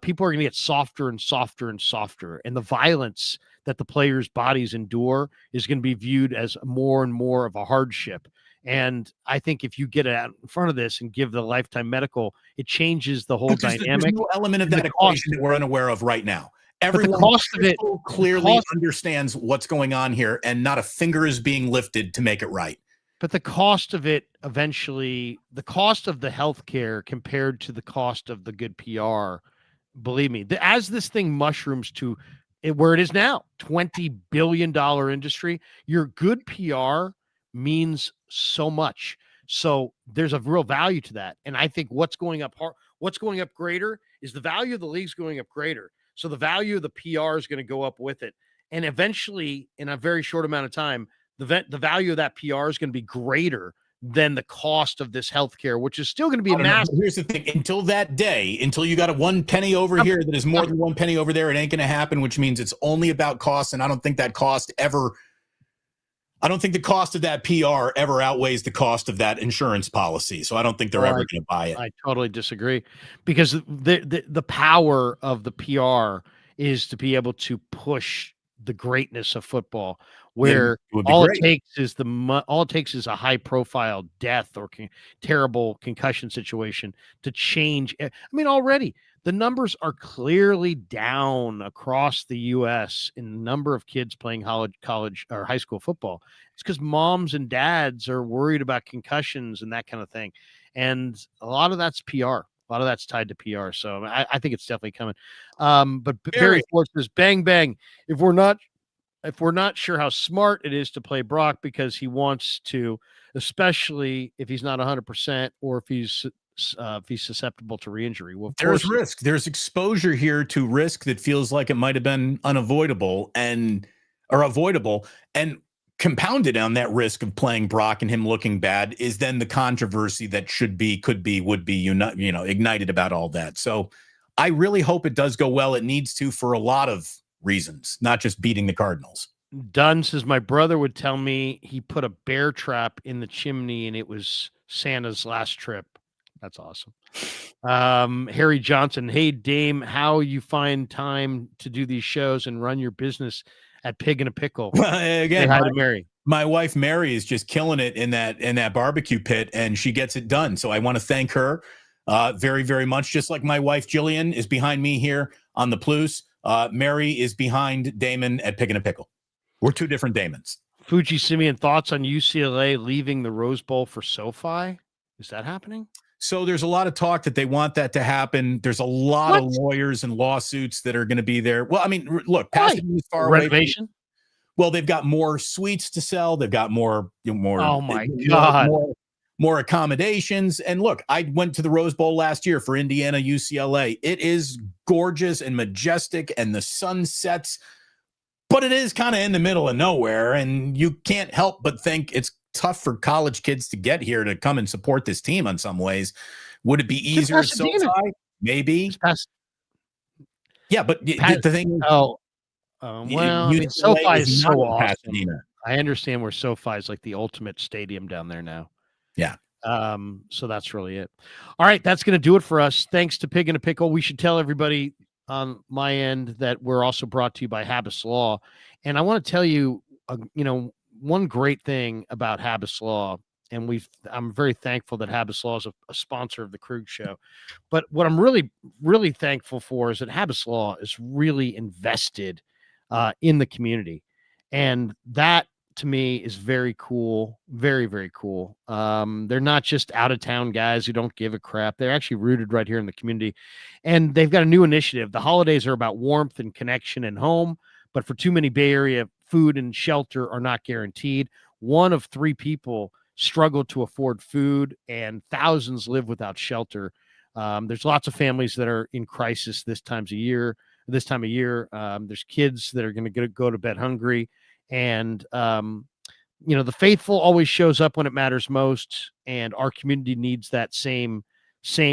people are going to get softer and softer and softer. And the violence that the players' bodies endure is going to be viewed as more and more of a hardship. And I think if you get out in front of this and give the lifetime medical, it changes the whole But there's dynamic. no element of and the that equation that we're unaware of right now. Everyone cost of it- crystal clearly understands what's going on here, and not a finger is being lifted to make it right. But the cost of it eventually, the cost of the healthcare compared to the cost of the good PR, believe me, as this thing mushrooms to where it is now, $20 billion industry, your good PR means so much. So there's a real value to that. And I think what's going up greater is the value of the league's going up greater. So the value of the PR is going to go up with it. And eventually, in a very short amount of time, the value of that PR is going to be greater than the cost of this healthcare, which is still going to be a massive. Here's the thing: until that day, until you got a 1 penny over here that is more than 1 penny over there, it ain't going to happen. Which means it's only about cost, and I don't think that cost ever. I don't think the cost of that PR ever outweighs the cost of that insurance policy. So I don't think they're ever going to buy it. I totally disagree, because the power of the PR is to be able to push the greatness of football, where all it takes is a high profile death or terrible concussion situation to change. I mean, already the numbers are clearly down across the U.S. in the number of kids playing college or high school football. It's because moms and dads are worried about concussions and that kind of thing. And a lot of that's PR. A lot of that's tied to PR. So I think it's definitely coming. But Barry Ford says, bang, bang. If we're not sure how smart it is to play Brock because he wants to, especially if he's not 100% or if he's susceptible to re-injury. Well, there's risk. There's exposure here to risk that feels like it might have been avoidable and compounded on that risk of playing Brock and him looking bad is then the controversy that would be ignited about all that. So I really hope it does go well. It needs to for a lot of reasons, not just beating the Cardinals. Dunn says, my brother would tell me he put a bear trap in the chimney and it was Santa's last trip. That's awesome. Harry Johnson, hey Dame, how you find time to do these shows and run your business at Pig and a Pickle? Again, hi to Mary. My wife Mary is just killing it in that barbecue pit, and she gets it done. So I want to thank her very, very much. Just like my wife Jillian is behind me here on the Plus. Mary is behind Damon at Pig and a Pickle. We're two different Damons. Fuji Simeon, thoughts on UCLA leaving the Rose Bowl for SoFi? Is that happening? So there's a lot of talk that they want that to happen. There's a lot of lawyers and lawsuits that are going to be there. Well, I mean, look, Pasadena's far away. Renovation? Well, they've got more suites to sell. They've got more. Oh my God. More accommodations. And look, I went to the Rose Bowl last year for Indiana, UCLA. It is gorgeous and majestic, and the sun sets, but it is kind of in the middle of nowhere. And you can't help but think it's tough for college kids to get here to come and support this team in some ways. Would it be easier at SoFi? Maybe. Yeah, but the thing is, SoFi is so awesome. Pasadena. I understand where SoFi is like the ultimate stadium down there now. Yeah. So that's really it. All right, that's going to do it for us. Thanks to Pig and a Pickle. We should tell everybody on my end that we're also brought to you by Habbas Law. And I want to tell you, one great thing about Habbas Law, and I'm very thankful that Habbas Law is a sponsor of the Krug Show. But what I'm really, really thankful for is that Habbas Law is really invested in the community. And that, to me, is very cool. Very, very cool. They're not just out-of-town guys who don't give a crap. They're actually rooted right here in the community. And they've got a new initiative. The holidays are about warmth and connection and home. But for too many Bay Area, food and shelter are not guaranteed. 1 of 3 people struggle to afford food, and thousands live without shelter. There's lots of families that are in crisis this time of year. There's kids that are going to go to bed hungry. And, the faithful always shows up when it matters most. And our community needs that same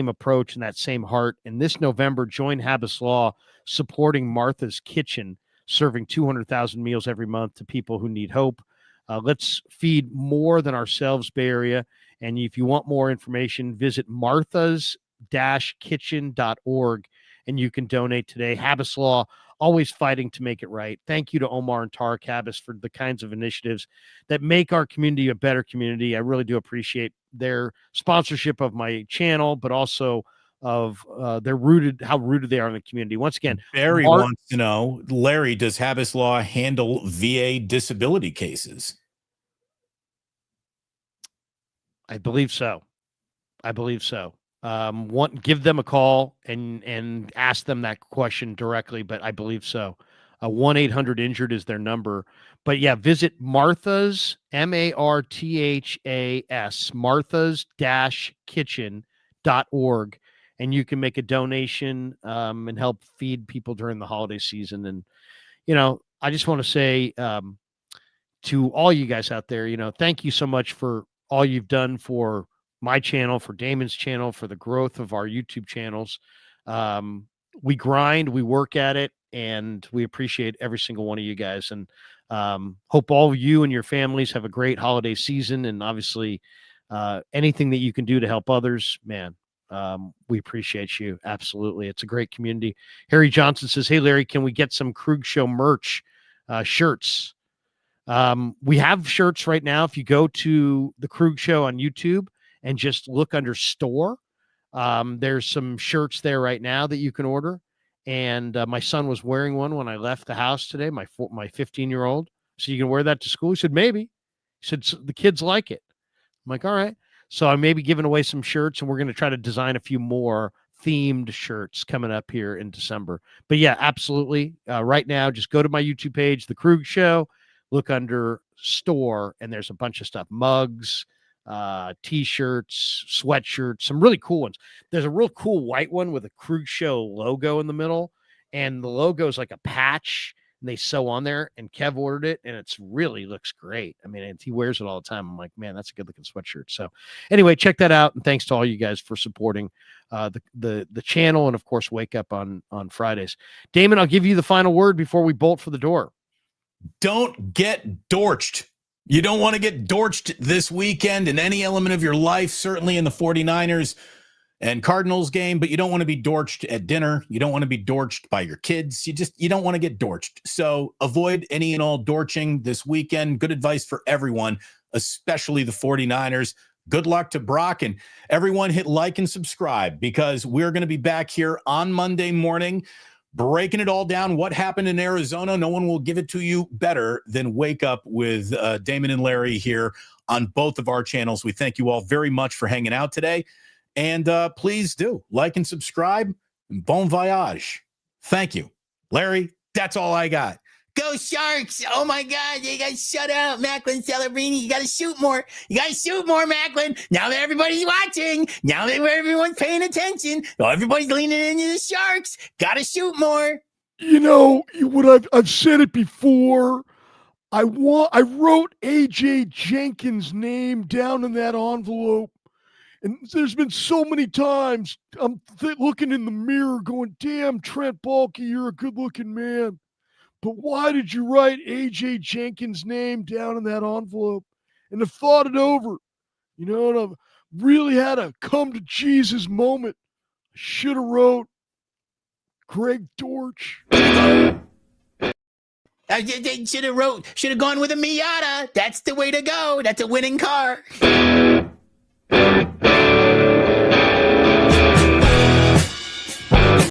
approach and that same heart. And this November, join Habbas Law supporting Martha's Kitchen, serving 200,000 meals every month to people who need hope. Let's feed more than ourselves, Bay Area. And if you want more information, visit marthas-kitchen.org and you can donate today. Habbas Law, always fighting to make it right. Thank you to Omar and Tarek Habbas for the kinds of initiatives that make our community a better community. I really do appreciate their sponsorship of my channel, but also of how rooted they are in the community. Once again, Barry wants to know, Larry, does Habbas Law handle VA disability cases? I believe so. Give them a call and ask them that question directly, but I believe so. 1-800-INJURED is their number. But yeah, visit Martha's, MARTHAS, Martha's-kitchen.org, and you can make a donation and help feed people during the holiday season. And, I just want to say to all you guys out there, thank you so much for all you've done for my channel, for Damon's channel, for the growth of our YouTube channels. We grind, we work at it, and we appreciate every single one of you guys. And hope all of you and your families have a great holiday season. And obviously, anything that you can do to help others, man, we appreciate you. Absolutely. It's a great community. Harry Johnson says, hey, Larry, can we get some Krug Show merch, shirts? We have shirts right now. If you go to the Krug Show on YouTube and just look under store, there's some shirts there right now that you can order. And my son was wearing one when I left the house today, my 15-year-old. So you can wear that to school? He said, maybe. He said, the kids like it. I'm like, all right. So I may be giving away some shirts, and we're going to try to design a few more themed shirts coming up here in December. But yeah, absolutely. Right now, just go to my YouTube page, The Krug Show, look under store, and there's a bunch of stuff, mugs, t-shirts, sweatshirts, some really cool ones. There's a real cool white one with a Krug Show logo in the middle, and the logo is like a patch, and they sew on there, and Kev ordered it, and it's really looks great. I mean, he wears it all the time. I'm like, man, that's a good looking sweatshirt. So anyway, check that out, and thanks to all you guys for supporting the channel, and of course, Wake Up on Fridays. Damon, I'll give you the final word before we bolt for the door. Don't get dorched. You don't want to get dorched this weekend in any element of your life, certainly in the 49ers and Cardinals game, but you don't want to be dorched at dinner. You don't want to be dorched by your kids. You don't want to get dorched. So avoid any and all dorching this weekend. Good advice for everyone, especially the 49ers. Good luck to Brock, and everyone hit like and subscribe, because we're going to be back here on Monday morning breaking it all down. What happened in Arizona? No one will give it to you better than Wake Up with Damon and Larry here on both of our channels. We thank you all very much for hanging out today. And please do like and subscribe. Bon voyage. Thank you. Larry, that's all I got. Go Sharks! Oh my God, you guys shut out, Macklin Celebrini. You gotta shoot more. You gotta shoot more, Macklin. Now that everybody's watching, now that everyone's paying attention, everybody's leaning into the Sharks. Gotta shoot more. What I've said it before. I wrote AJ Jenkins' name down in that envelope, and there's been so many times I'm looking in the mirror, going, "Damn, Trent Baalke, you're a good-looking man." But why did you write AJ Jenkins' name down in that envelope? And I've thought it over, and I've really had a come to Jesus moment. I should have wrote Greg Dortch. Should have gone with a Miata. That's the way to go. That's a winning car.